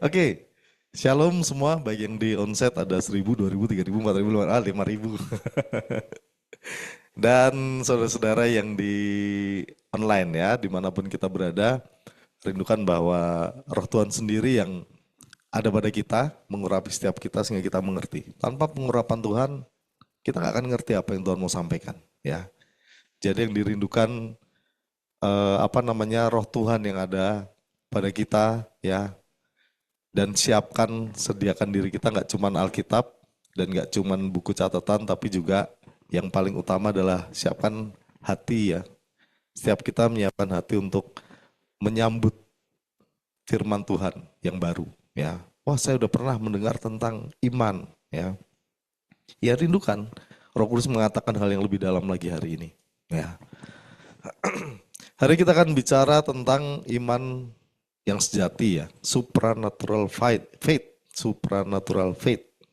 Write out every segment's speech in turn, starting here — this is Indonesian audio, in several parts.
Oke, Shalom semua, baik yang di onset ada 1000, 2000, 3000, 4000, 5000. Dan saudara-saudara yang di online ya, dimanapun kita berada, rindukan bahwa roh Tuhan sendiri yang ada pada kita, mengurapi setiap kita sehingga kita mengerti. Tanpa pengurapan Tuhan, kita nggak akan ngerti apa yang Tuhan mau sampaikan. Ya, jadi yang dirindukan roh Tuhan yang ada pada kita, ya, dan siapkan, sediakan diri kita nggak cuma Alkitab dan nggak cuma buku catatan, tapi juga yang paling utama adalah siapkan hati ya. Setiap kita menyiapkan hati untuk menyambut firman Tuhan yang baru ya. Wah, saya udah pernah mendengar tentang iman ya. Ya rindukan. Roh Kudus mengatakan hal yang lebih dalam lagi hari ini ya. Hari kita akan bicara tentang iman yang sejati ya, supernatural faith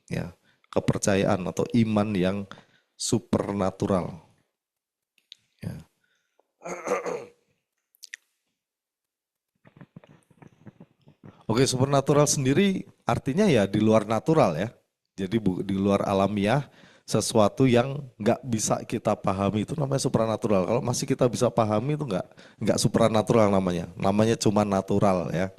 ya, kepercayaan atau iman yang supernatural. Ya. Oke, supernatural sendiri artinya ya di luar natural ya, jadi di luar alamiah, sesuatu yang nggak bisa kita pahami itu namanya supernatural. Kalau masih kita bisa pahami itu nggak supernatural namanya cuma natural ya.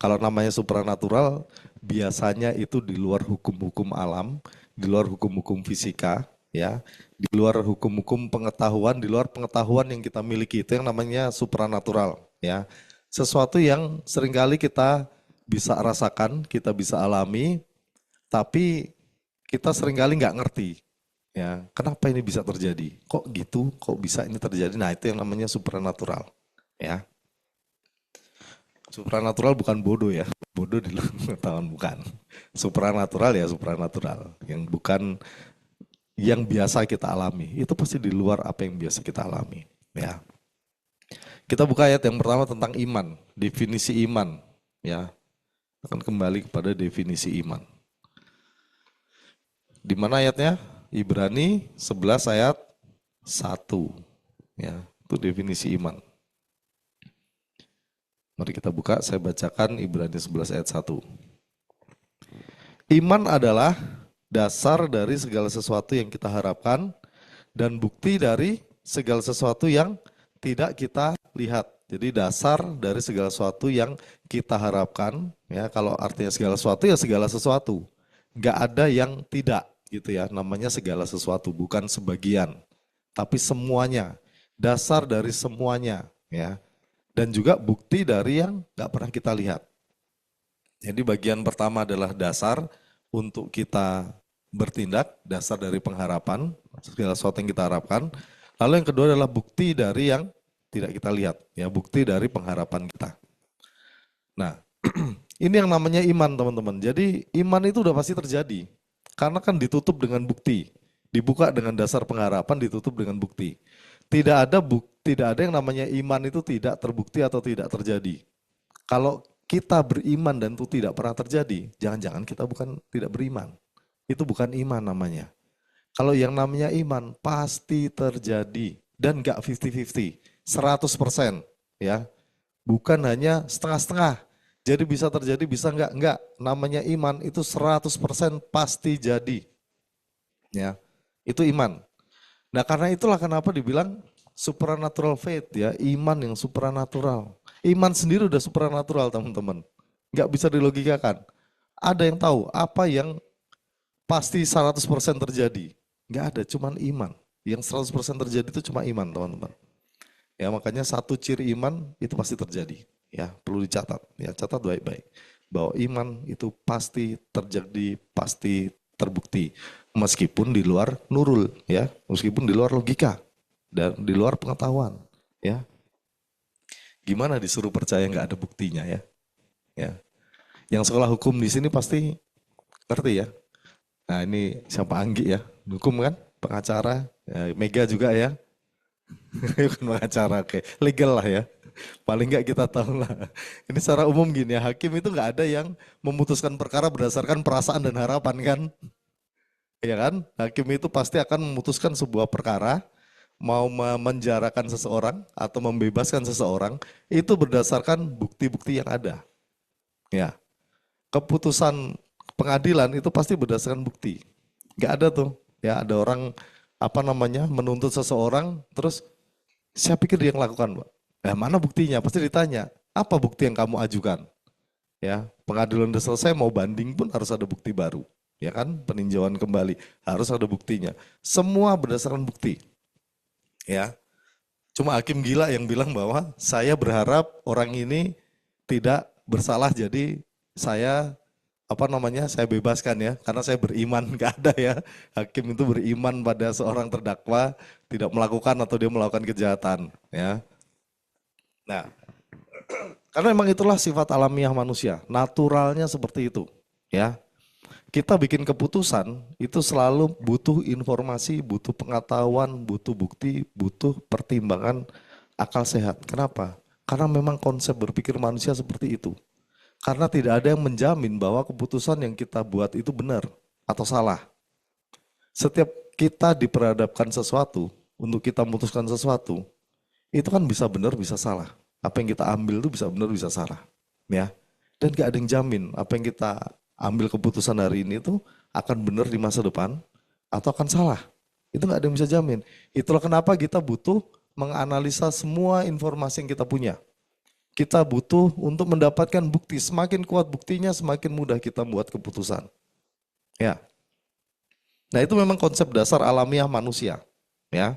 Kalau namanya supernatural biasanya itu di luar hukum-hukum alam, di luar hukum-hukum fisika, ya, di luar hukum-hukum pengetahuan, di luar pengetahuan yang kita miliki itu yang namanya supernatural, ya. Sesuatu yang seringkali kita bisa rasakan, kita bisa alami, tapi kita seringkali nggak ngerti, ya. Kenapa ini bisa terjadi? Kok gitu? Kok bisa ini terjadi? Nah, itu yang namanya supernatural, ya. Supranatural bukan bodoh ya, bodoh di luar pengetahuan bukan. Supranatural ya supranatural, yang bukan yang biasa kita alami. Itu pasti di luar apa yang biasa kita alami. Ya. Kita buka ayat yang pertama tentang iman, definisi iman. Ya, akan kembali kepada definisi iman. Di mana ayatnya? Ibrani 11 ayat 1. Ya, itu definisi iman. Mari kita buka, saya bacakan Ibrani 11 ayat 1. Iman adalah dasar dari segala sesuatu yang kita harapkan dan bukti dari segala sesuatu yang tidak kita lihat. Jadi dasar dari segala sesuatu yang kita harapkan, ya kalau artinya segala sesuatu ya segala sesuatu. Nggak ada yang tidak gitu ya, namanya segala sesuatu, bukan sebagian. Tapi semuanya, dasar dari semuanya ya. Dan juga bukti dari yang nggak pernah kita lihat. Jadi bagian pertama adalah dasar untuk kita bertindak, dasar dari pengharapan, segala sesuatu yang kita harapkan. Lalu yang kedua adalah bukti dari yang tidak kita lihat, ya bukti dari pengharapan kita. Nah, ini yang namanya iman teman-teman. Jadi iman itu udah pasti terjadi, karena kan ditutup dengan bukti, dibuka dengan dasar pengharapan, ditutup dengan bukti. Tidak ada yang namanya iman itu tidak terbukti atau tidak terjadi. Kalau kita beriman dan itu tidak pernah terjadi, jangan-jangan kita bukan tidak beriman. Itu bukan iman namanya. Kalau yang namanya iman pasti terjadi dan enggak 50-50, 100%, ya. Bukan hanya setengah-setengah. Jadi bisa terjadi, bisa enggak. Namanya iman itu 100% pasti jadi. Ya. Itu iman. Nah, karena itulah kenapa dibilang supernatural faith ya, iman yang supernatural. Iman sendiri udah supernatural teman-teman. Nggak bisa dilogikakan. Ada yang tahu apa yang pasti 100% terjadi? Nggak ada, cuman iman. Yang 100% terjadi itu cuma iman teman-teman. Ya makanya satu ciri iman itu pasti terjadi. Ya perlu dicatat. Ya catat baik-baik. Bahwa iman itu pasti terjadi, pasti terbukti. Meskipun di luar nurul, ya, meskipun di luar logika dan di luar pengetahuan, ya. Gimana disuruh percaya nggak ada buktinya ya? Ya. Yang sekolah hukum di sini pasti ngerti ya. Nah ini siapa Anggi ya, hukum kan, pengacara, ya, Mega juga ya, bukan pengacara, oke, legal lah ya. Paling nggak kita tahu lah. Ini secara umum gini ya, hakim itu nggak ada yang memutuskan perkara berdasarkan perasaan dan harapan kan. Ya kan, hakim itu pasti akan memutuskan sebuah perkara, mau memenjarakan seseorang atau membebaskan seseorang, itu berdasarkan bukti-bukti yang ada. Ya, keputusan pengadilan itu pasti berdasarkan bukti. Nggak ada tuh, ya ada orang apa namanya menuntut seseorang, terus saya pikir dia yang lakukan, Pak. Mana buktinya? Pasti ditanya, apa bukti yang kamu ajukan? Ya, pengadilan udah selesai mau banding pun harus ada bukti baru, ya kan? Peninjauan kembali harus ada buktinya. Semua berdasarkan bukti, ya. Cuma hakim gila yang bilang bahwa saya berharap orang ini tidak bersalah, jadi saya apa namanya saya bebaskan ya karena saya beriman. Nggak ada ya hakim itu beriman pada seorang terdakwa tidak melakukan atau dia melakukan kejahatan ya. Nah, karena memang itulah sifat alamiah manusia, naturalnya seperti itu ya. Kita bikin keputusan itu selalu butuh informasi, butuh pengetahuan, butuh bukti, butuh pertimbangan akal sehat. Kenapa? Karena memang konsep berpikir manusia seperti itu. Karena tidak ada yang menjamin bahwa keputusan yang kita buat itu benar atau salah. Setiap kita diperhadapkan sesuatu, untuk kita memutuskan sesuatu, itu kan bisa benar, bisa salah. Apa yang kita ambil itu bisa benar, bisa salah. Ya. Dan gak ada yang jamin apa yang kita ambil keputusan hari ini itu akan benar di masa depan atau akan salah. Itu gak ada yang bisa jamin. Itulah kenapa kita butuh menganalisa semua informasi yang kita punya. Kita butuh untuk mendapatkan bukti. Semakin kuat buktinya, semakin mudah kita membuat keputusan. Ya. Nah, itu memang konsep dasar alamiah manusia. Ya.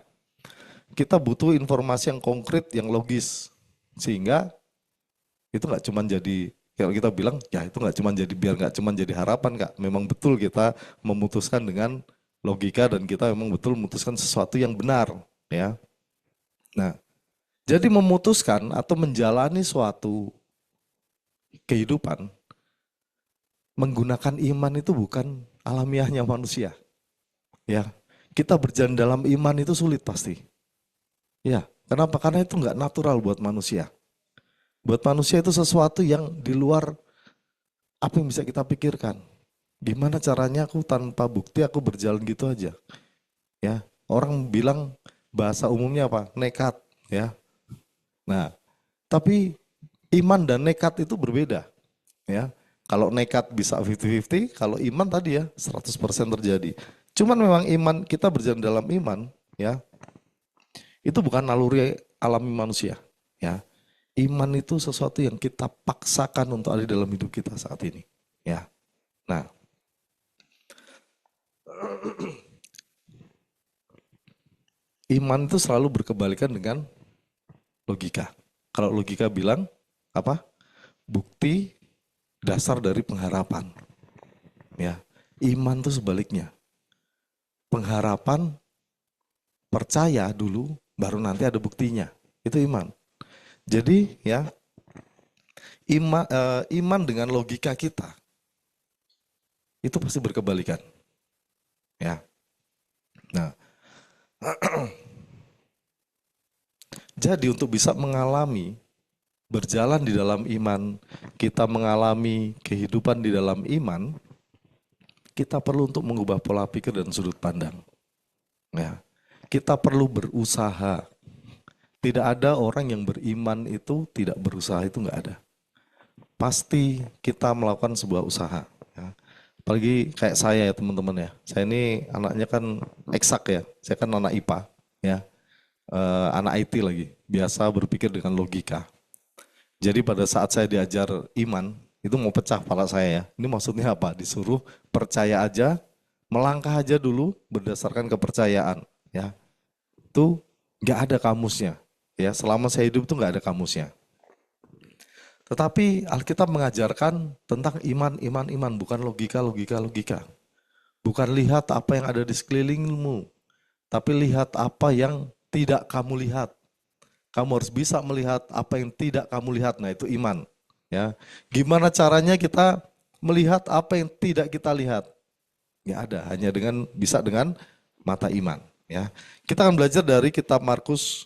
Kita butuh informasi yang konkret, yang logis. Sehingga itu nggak cuma jadi, kalau kita bilang, ya itu nggak cuma jadi, biar nggak cuma jadi harapan, Kak. Memang betul kita memutuskan dengan logika dan kita memang betul memutuskan sesuatu yang benar. Ya. Nah, jadi memutuskan atau menjalani suatu kehidupan menggunakan iman itu bukan alamiahnya manusia. Ya, kita berjalan dalam iman itu sulit pasti. Ya, kenapa? Karena itu nggak natural buat manusia. Buat manusia itu sesuatu yang di luar apa yang bisa kita pikirkan. Gimana caranya aku tanpa bukti aku berjalan gitu aja. Ya, orang bilang bahasa umumnya apa? Nekat. Ya. Nah, tapi iman dan nekat itu berbeda. Ya, kalau nekat bisa 50-50, kalau iman tadi ya 100% terjadi. Cuman memang iman kita berjalan dalam iman, ya itu bukan naluri alami manusia. Ya, iman itu sesuatu yang kita paksakan untuk ada di dalam hidup kita saat ini. Ya, nah iman itu selalu berkebalikan dengan logika. Kalau logika bilang apa? Bukti dasar dari pengharapan. Ya, iman itu sebaliknya. Pengharapan percaya dulu, baru nanti ada buktinya. Itu iman. Jadi ya iman dengan logika kita itu pasti berkebalikan. Ya. Nah, jadi untuk bisa mengalami berjalan di dalam iman, kita mengalami kehidupan di dalam iman, kita perlu untuk mengubah pola pikir dan sudut pandang. Ya. Kita perlu berusaha. Tidak ada orang yang beriman itu tidak berusaha, itu nggak ada. Pasti kita melakukan sebuah usaha. Ya. Apalagi kayak saya ya teman-teman ya. Saya ini anaknya kan eksak ya. Saya kan anak IPA ya. Anak IT lagi. Biasa berpikir dengan logika. Jadi pada saat saya diajar iman, itu mau pecah kepala saya ya. Ini maksudnya apa? Disuruh percaya aja, melangkah aja dulu berdasarkan kepercayaan ya. Itu nggak ada kamusnya. Ya, selama saya hidup itu nggak ada kamusnya. Tetapi Alkitab mengajarkan tentang iman, iman, iman, bukan logika, logika, logika. Bukan lihat apa yang ada di sekelilingmu, tapi lihat apa yang tidak kamu lihat. Kamu harus bisa melihat apa yang tidak kamu lihat. Nah, itu iman. Ya, gimana caranya kita melihat apa yang tidak kita lihat? Nggak ada, hanya bisa dengan mata iman. Ya, kita akan belajar dari kitab Markus.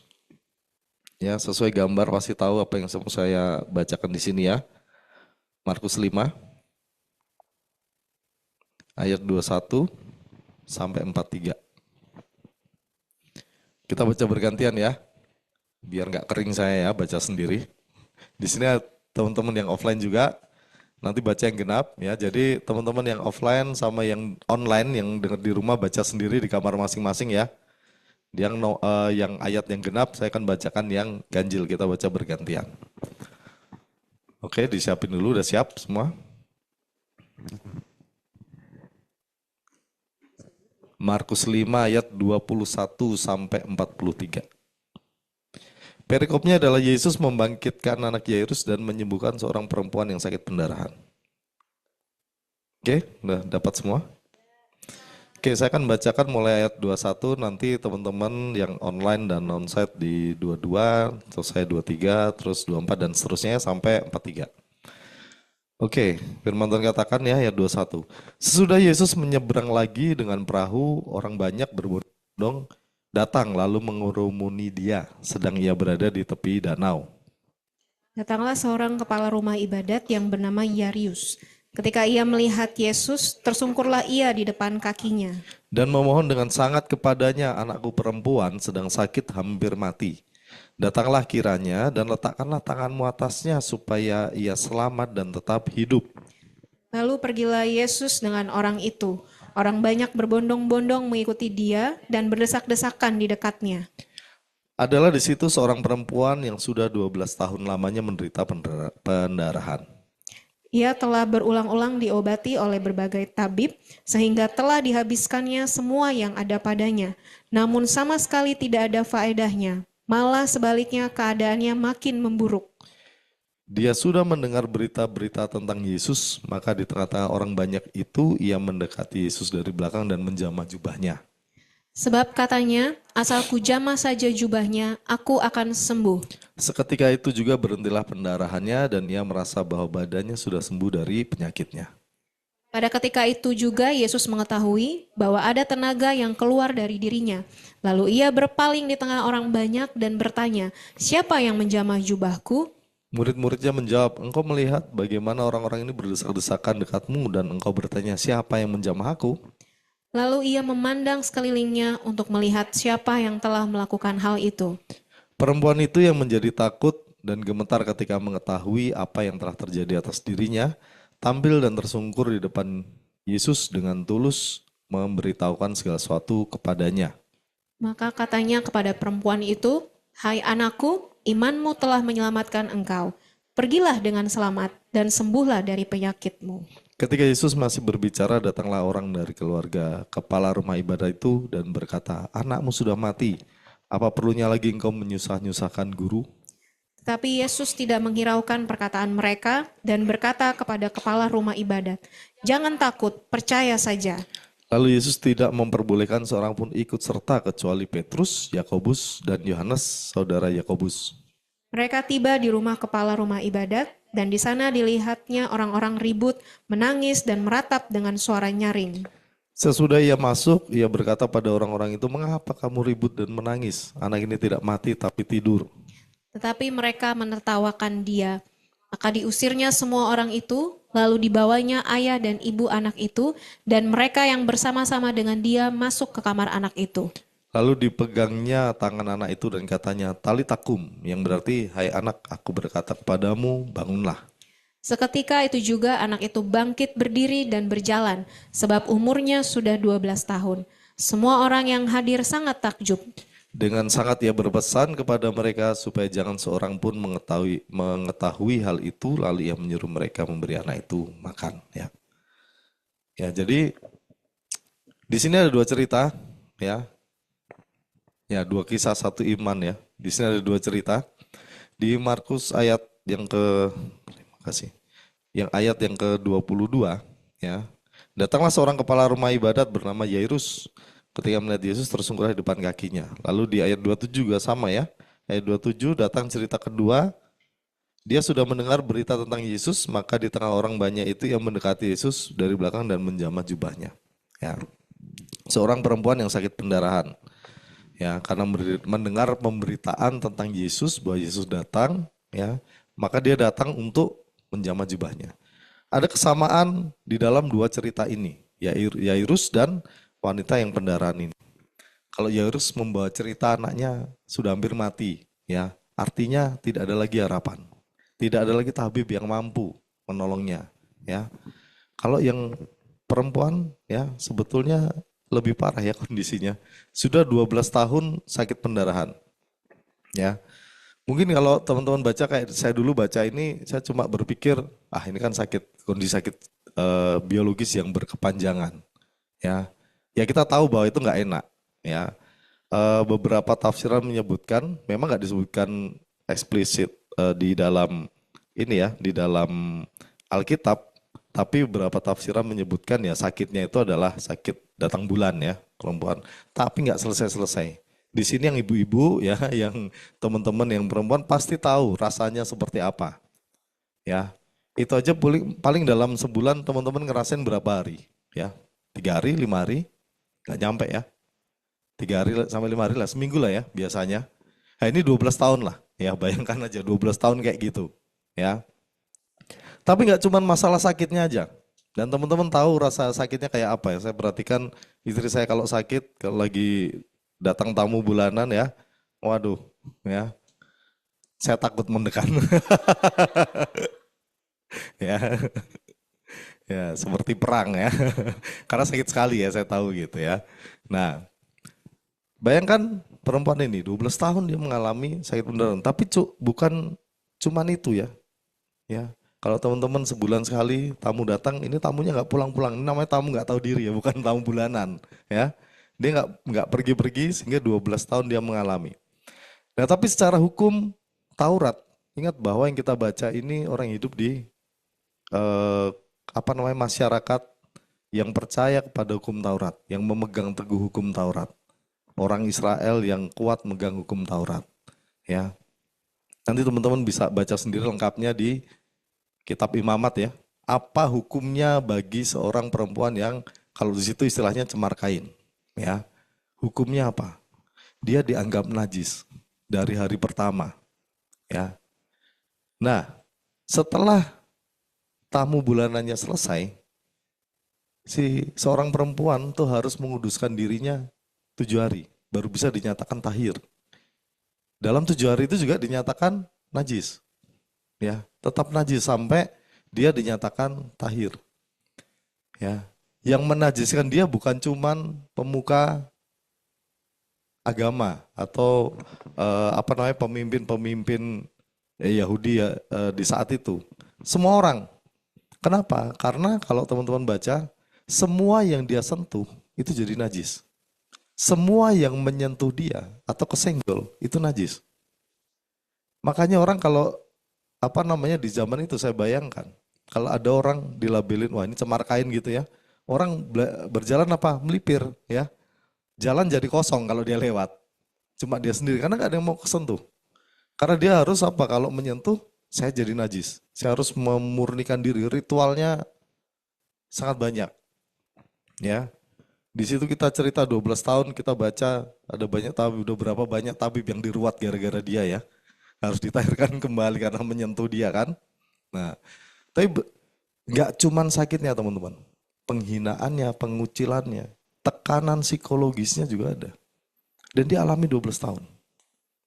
Ya, sesuai gambar pasti tahu apa yang saya bacakan di sini ya. Markus 5 ayat 21 sampai 43. Kita baca bergantian ya. Biar nggak kering saya ya baca sendiri. Di sini teman-teman yang offline juga Nanti baca yang genap ya. Jadi teman-teman yang offline sama yang online yang dengar di rumah baca sendiri di kamar masing-masing ya. Yang ayat yang genap saya akan bacakan yang ganjil, kita baca bergantian. Oke, disiapin dulu, udah siap semua? Markus 5 ayat 21 sampai 43. Perikopnya adalah Yesus membangkitkan anak Yairus dan menyembuhkan seorang perempuan yang sakit pendarahan. Oke, udah dapat semua? Oke, saya akan bacakan mulai ayat 21, nanti teman-teman yang online dan onsite di 22, terus saya 23, terus 24 dan seterusnya sampai 43. Oke, firman Tuhan katakan ya ayat 21. Sesudah Yesus menyeberang lagi dengan perahu, orang banyak berbondong datang lalu mengurumuni dia, sedang ia berada di tepi danau. Datanglah seorang kepala rumah ibadat yang bernama Yarius. Ketika ia melihat Yesus, tersungkurlah ia di depan kakinya. Dan memohon dengan sangat kepadanya, anakku perempuan sedang sakit hampir mati. Datanglah kiranya dan letakkanlah tanganmu atasnya supaya ia selamat dan tetap hidup. Lalu pergilah Yesus dengan orang itu. Orang banyak berbondong-bondong mengikuti dia dan berdesak-desakan di dekatnya. Adalah di situ seorang perempuan yang sudah 12 tahun lamanya menderita pendarahan. Ia telah berulang-ulang diobati oleh berbagai tabib, sehingga telah dihabiskannya semua yang ada padanya. Namun sama sekali tidak ada faedahnya. Malah sebaliknya keadaannya makin memburuk. Dia sudah mendengar berita-berita tentang Yesus, maka di tengah-tengah orang banyak itu ia mendekati Yesus dari belakang dan menjamah jubahnya. Sebab katanya, asal ku jamah saja jubahnya, aku akan sembuh. Seketika itu juga berhentilah pendarahannya dan ia merasa bahwa badannya sudah sembuh dari penyakitnya. Pada ketika itu juga Yesus mengetahui bahwa ada tenaga yang keluar dari dirinya. Lalu ia berpaling di tengah orang banyak dan bertanya, siapa yang menjamah jubahku? Murid-muridnya menjawab, engkau melihat bagaimana orang-orang ini berdesak-desakan dekatmu dan engkau bertanya, siapa yang menjamah aku? Lalu ia memandang sekelilingnya untuk melihat siapa yang telah melakukan hal itu. Perempuan itu yang menjadi takut dan gemetar ketika mengetahui apa yang telah terjadi atas dirinya, tampil dan tersungkur di depan Yesus dengan tulus memberitahukan segala sesuatu kepadanya. Maka katanya kepada perempuan itu, hai anakku, imanmu telah menyelamatkan engkau. Pergilah dengan selamat dan sembuhlah dari penyakitmu. Ketika Yesus masih berbicara, datanglah orang dari keluarga kepala rumah ibadah itu dan berkata, anakmu sudah mati, apa perlunya lagi engkau menyusah-nyusahkan guru? Tetapi Yesus tidak menghiraukan perkataan mereka dan berkata kepada kepala rumah ibadat, jangan takut, percaya saja. Lalu Yesus tidak memperbolehkan seorang pun ikut serta kecuali Petrus, Yakobus, dan Yohanes, saudara Yakobus. Mereka tiba di rumah kepala rumah ibadat dan di sana dilihatnya orang-orang ribut, menangis dan meratap dengan suara nyaring. Sesudah ia masuk, ia berkata pada orang-orang itu, mengapa kamu ribut dan menangis? Anak ini tidak mati tapi tidur. Tetapi mereka menertawakan dia. Maka diusirnya semua orang itu, lalu dibawanya ayah dan ibu anak itu, dan mereka yang bersama-sama dengan dia masuk ke kamar anak itu. Lalu dipegangnya tangan anak itu dan katanya, talitakum, yang berarti, hai anak, aku berkata kepadamu, bangunlah. Seketika itu juga anak itu bangkit berdiri dan berjalan, sebab umurnya sudah 12 tahun. Semua orang yang hadir sangat takjub. Dengan sangat ia berpesan kepada mereka supaya jangan seorang pun mengetahui hal itu, lalu ia menyuruh mereka memberi anak itu makan. Ya, jadi di sini ada dua cerita, ya, dua kisah satu iman ya. Di sini ada dua cerita. Di Markus ayat yang ayat yang ke-22, ya. Datanglah seorang kepala rumah ibadat bernama Yairus. Ketika melihat Yesus tersungkur di depan kakinya. Lalu di ayat 27 juga sama ya. Ayat 27 datang cerita kedua. Dia sudah mendengar berita tentang Yesus, maka di tengah orang banyak itu yang mendekati Yesus dari belakang dan menjamah jubahnya. Ya. Seorang perempuan yang sakit pendarahan. Ya, karena mendengar pemberitaan tentang Yesus bahwa Yesus datang, ya, maka dia datang untuk menjamah jubahnya. Ada kesamaan di dalam dua cerita ini, Yairus dan wanita yang pendarahan ini. Kalau Yairus membawa cerita anaknya sudah hampir mati, ya, artinya tidak ada lagi harapan. Tidak ada lagi tabib yang mampu menolongnya. ya. Kalau yang perempuan ya sebetulnya lebih parah ya kondisinya. Sudah 12 tahun sakit pendarahan, ya. Mungkin kalau teman-teman baca kayak saya dulu baca ini, saya cuma berpikir, ah ini kan kondisi sakit biologis yang berkepanjangan, ya. Ya kita tahu bahwa itu nggak enak, ya. Beberapa tafsiran menyebutkan, memang nggak disebutkan eksplisit di dalam ini ya, di dalam Alkitab, tapi beberapa tafsiran menyebutkan ya sakitnya itu adalah sakit datang bulan ya, perempuan. Tapi nggak selesai-selesai. Di sini yang ibu-ibu ya, yang teman-teman yang perempuan pasti tahu rasanya seperti apa. Ya, itu aja paling dalam sebulan teman-teman ngerasain berapa hari? Ya, 3 hari, 5 hari, nggak nyampe ya. 3 hari sampai 5 hari lah, seminggu lah ya biasanya. Nah ini 12 tahun lah, ya bayangkan aja 12 tahun kayak gitu. Ya, tapi nggak cuma masalah sakitnya aja. Dan teman-teman tahu rasa sakitnya kayak apa ya. Saya perhatikan istri saya kalau sakit, kalau lagi datang tamu bulanan ya, waduh, ya, saya takut mendekat. Ya, ya seperti perang ya. Karena sakit sekali ya, saya tahu gitu ya. Nah, bayangkan perempuan ini 12 tahun dia mengalami sakit pendarahan, tapi bukan cuman itu ya. Ya, kalau teman-teman sebulan sekali tamu datang, ini tamunya nggak pulang-pulang. Ini namanya tamu nggak tahu diri ya, bukan tamu bulanan. Ya, dia nggak pergi-pergi sehingga 12 tahun dia mengalami. Nah, tapi secara hukum Taurat, ingat bahwa yang kita baca ini orang hidup di masyarakat yang percaya kepada hukum Taurat, yang memegang teguh hukum Taurat. Orang Israel yang kuat megang hukum Taurat. Ya, nanti teman-teman bisa baca sendiri lengkapnya di Kitab Imamat ya. Apa hukumnya bagi seorang perempuan yang kalau di situ istilahnya cemar kain, ya. Hukumnya apa? Dia dianggap najis dari hari pertama, ya. Nah, setelah tamu bulanannya selesai, si seorang perempuan tuh harus menguduskan dirinya 7 hari, baru bisa dinyatakan tahir. Dalam 7 hari itu juga dinyatakan najis. Ya, tetap najis sampai dia dinyatakan tahir. Ya, yang menajiskan dia bukan cuman pemuka agama atau pemimpin-pemimpin Yahudi ya, di saat itu. Semua orang. Kenapa? Karena kalau teman-teman baca, semua yang dia sentuh itu jadi najis. Semua yang menyentuh dia atau kesenggol itu najis. Makanya orang kalau di zaman itu saya bayangkan kalau ada orang dilabelin wah ini cemar kain gitu ya, orang berjalan melipir ya, jalan jadi kosong kalau dia lewat, cuma dia sendiri karena nggak ada yang mau kesentuh, karena dia harus kalau menyentuh saya jadi najis, saya harus memurnikan diri, ritualnya sangat banyak ya. Di situ kita cerita 12 tahun kita baca ada banyak tabib, udah berapa banyak tabib yang diruat gara-gara dia ya. Harus ditahirkan kembali karena menyentuh dia kan. Nah, tapi nggak cuman sakitnya teman-teman. Penghinaannya, pengucilannya, tekanan psikologisnya juga ada. Dan dia alami 12 tahun.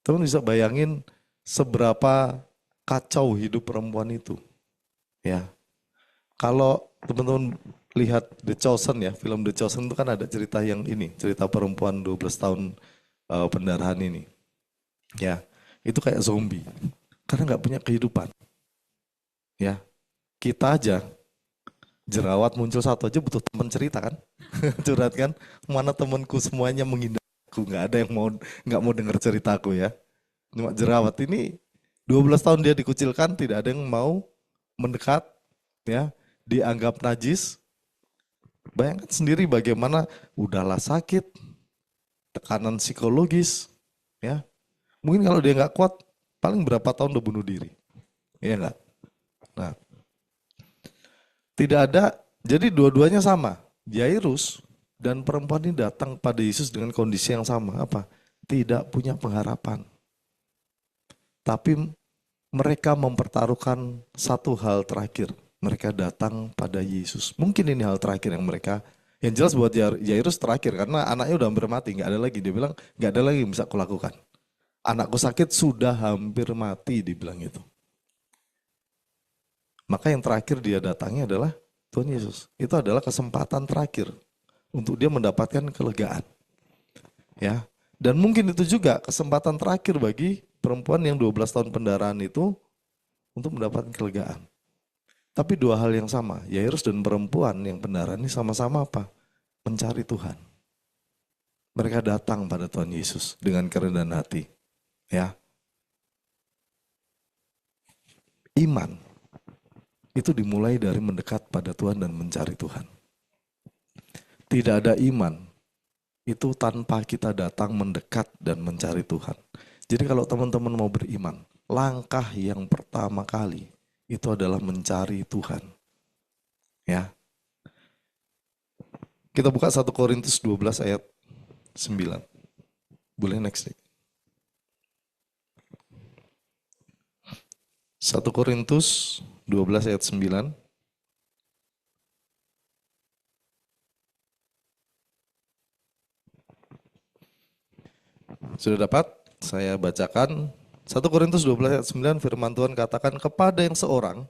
Teman bisa bayangin seberapa kacau hidup perempuan itu. Ya. Kalau teman-teman lihat The Chosen ya, film The Chosen itu kan ada cerita yang ini, cerita perempuan 12 tahun pendarahan ini. Ya, itu kayak zombie. Karena nggak punya kehidupan. Ya, kita aja jerawat muncul satu aja butuh teman cerita kan, curhat kan. Mana temanku semuanya menghindar aku, nggak ada yang nggak mau dengar ceritaku ya. Cuma jerawat ini 12 tahun dia dikucilkan, tidak ada yang mau mendekat, ya, dianggap najis. Bayangkan sendiri bagaimana udahlah sakit, tekanan psikologis, ya. Mungkin kalau dia nggak kuat, paling berapa tahun udah bunuh diri, ya nggak? Nah, tidak ada, jadi dua-duanya sama. Jairus dan perempuan ini datang pada Yesus dengan kondisi yang sama, apa? Tidak punya pengharapan. Tapi mereka mempertaruhkan satu hal terakhir. Mereka datang pada Yesus. Mungkin ini hal terakhir yang mereka, yang jelas buat Jairus terakhir karena anaknya udah hampir mati, nggak ada lagi. Dia bilang nggak ada lagi yang bisa kulakukan. Anakku sakit sudah hampir mati, dibilang itu. Maka yang terakhir dia datangi adalah Tuhan Yesus. Itu adalah kesempatan terakhir untuk dia mendapatkan kelegaan. Ya. Dan mungkin itu juga kesempatan terakhir bagi perempuan yang 12 tahun pendarahan itu untuk mendapatkan kelegaan. Tapi dua hal yang sama, Yairus dan perempuan yang pendarahan ini sama-sama apa? Mencari Tuhan. Mereka datang pada Tuhan Yesus dengan kerendahan hati. Ya. Iman itu dimulai dari mendekat pada Tuhan dan mencari Tuhan. Tidak ada iman itu tanpa kita datang mendekat dan mencari Tuhan. Jadi kalau teman-teman mau beriman, langkah yang pertama kali itu adalah mencari Tuhan. Ya. Kita buka 1 Korintus 12 ayat 9. Boleh next nih. 1 Korintus 12 ayat 9. Sudah dapat? Saya bacakan 1 Korintus 12 ayat 9, firman Tuhan katakan, kepada yang seorang,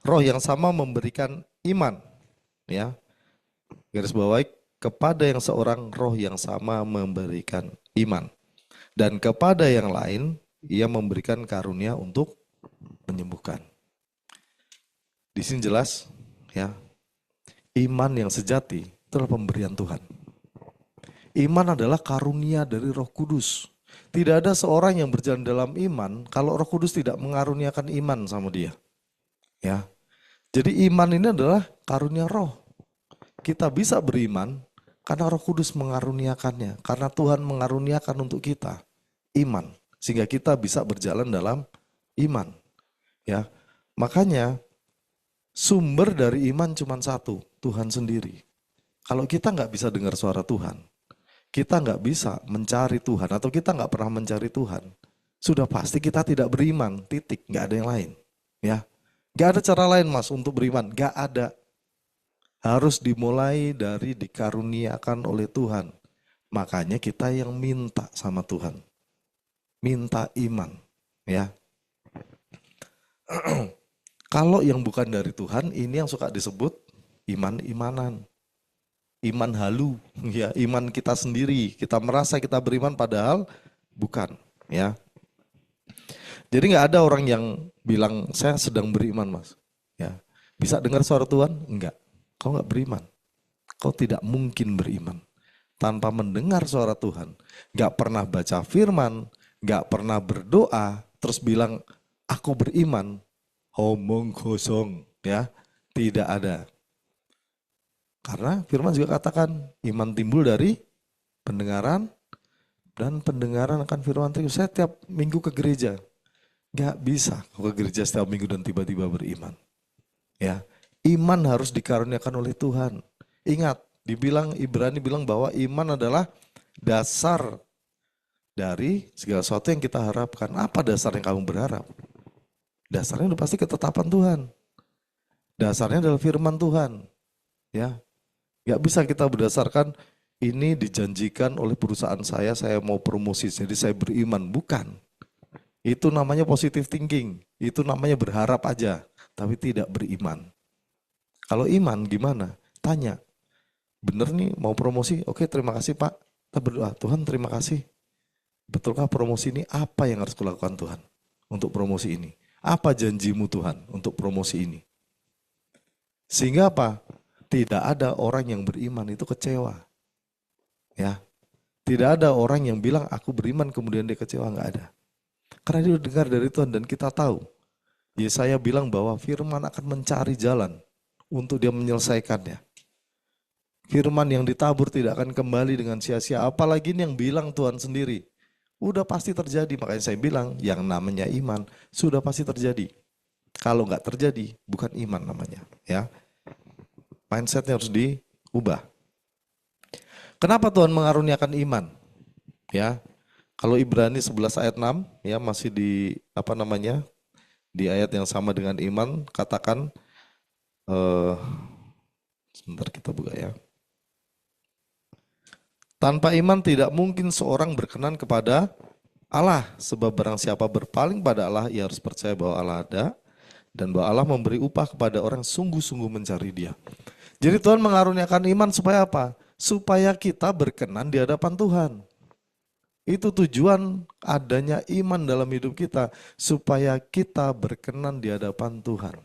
roh yang sama memberikan iman. Ya, garis bawahi, kepada yang seorang, roh yang sama memberikan iman. Dan kepada yang lain, ia memberikan karunia untuk menyembuhkan. Di sini jelas, ya, iman yang sejati itu adalah pemberian Tuhan. Iman adalah karunia dari Roh Kudus. Tidak ada seorang yang berjalan dalam iman kalau Roh Kudus tidak mengaruniakan iman sama dia. Ya. Jadi iman ini adalah karunia Roh. Kita bisa beriman karena Roh Kudus mengaruniakannya, karena Tuhan mengaruniakan untuk kita iman sehingga kita bisa berjalan dalam iman. Ya. Makanya sumber dari iman cuma satu, Tuhan sendiri. Kalau kita nggak bisa dengar suara Tuhan, kita nggak bisa mencari Tuhan, atau kita nggak pernah mencari Tuhan, sudah pasti kita tidak beriman, titik, nggak ada yang lain. Ya, nggak ada cara lain mas untuk beriman, nggak ada. Harus dimulai dari dikaruniakan oleh Tuhan. Makanya kita yang minta sama Tuhan, minta iman. Ya, kalau yang bukan dari Tuhan, ini yang suka disebut iman-imanan. Iman halu, ya, iman kita sendiri. Kita merasa kita beriman padahal bukan, ya. Jadi nggak ada orang yang bilang saya sedang beriman, mas. Ya, bisa dengar suara Tuhan? Enggak. Kau nggak beriman. Kau tidak mungkin beriman tanpa mendengar suara Tuhan. Nggak pernah baca firman, nggak pernah berdoa, terus bilang aku beriman. Omong kosong, ya, tidak ada. Karena firman juga katakan iman timbul dari pendengaran dan pendengaran akan firman Tuhan. Saya tiap minggu ke gereja, gak bisa ke gereja setiap minggu dan tiba-tiba beriman. Ya, iman harus dikaruniakan oleh Tuhan. Ingat, dibilang Ibrani bilang bahwa iman adalah dasar dari segala sesuatu yang kita harapkan. Apa dasar yang kamu berharap? Dasarnya udah pasti ketetapan Tuhan. Dasarnya adalah firman Tuhan. Ya. Gak bisa kita berdasarkan ini dijanjikan oleh perusahaan saya mau promosi, jadi saya beriman. Bukan. Itu namanya positive thinking. Itu namanya berharap aja, tapi tidak beriman. Kalau iman gimana? Tanya. Bener nih mau promosi? Oke, terima kasih Pak. Kita berdoa, Tuhan terima kasih. Betulkah promosi ini? Apa yang harus kulakukan Tuhan untuk promosi ini? Apa janjimu Tuhan untuk promosi ini? Sehingga apa? Tidak ada orang yang beriman itu kecewa. Ya. Tidak ada orang yang bilang aku beriman kemudian dia kecewa, enggak ada. Karena dia dengar dari Tuhan dan kita tahu. Yesaya bilang bahwa firman akan mencari jalan untuk dia menyelesaikannya. Firman yang ditabur tidak akan kembali dengan sia-sia, apalagi ini yang bilang Tuhan sendiri. Udah pasti terjadi, makanya saya bilang yang namanya iman sudah pasti terjadi. Kalau enggak terjadi bukan iman namanya, ya. Mindsetnya harus diubah. Kenapa Tuhan mengaruniakan iman? Ya, kalau Ibrani 11 ayat 6, ya masih di di ayat yang sama dengan iman, katakan, sebentar kita buka ya. Tanpa iman tidak mungkin seorang berkenan kepada Allah, sebab barang siapa berpaling pada Allah, ia harus percaya bahwa Allah ada dan bahwa Allah memberi upah kepada orang yang sungguh-sungguh mencari Dia. Jadi Tuhan mengaruniakan iman supaya apa? Supaya kita berkenan di hadapan Tuhan. Itu tujuan adanya iman dalam hidup kita, supaya kita berkenan di hadapan Tuhan.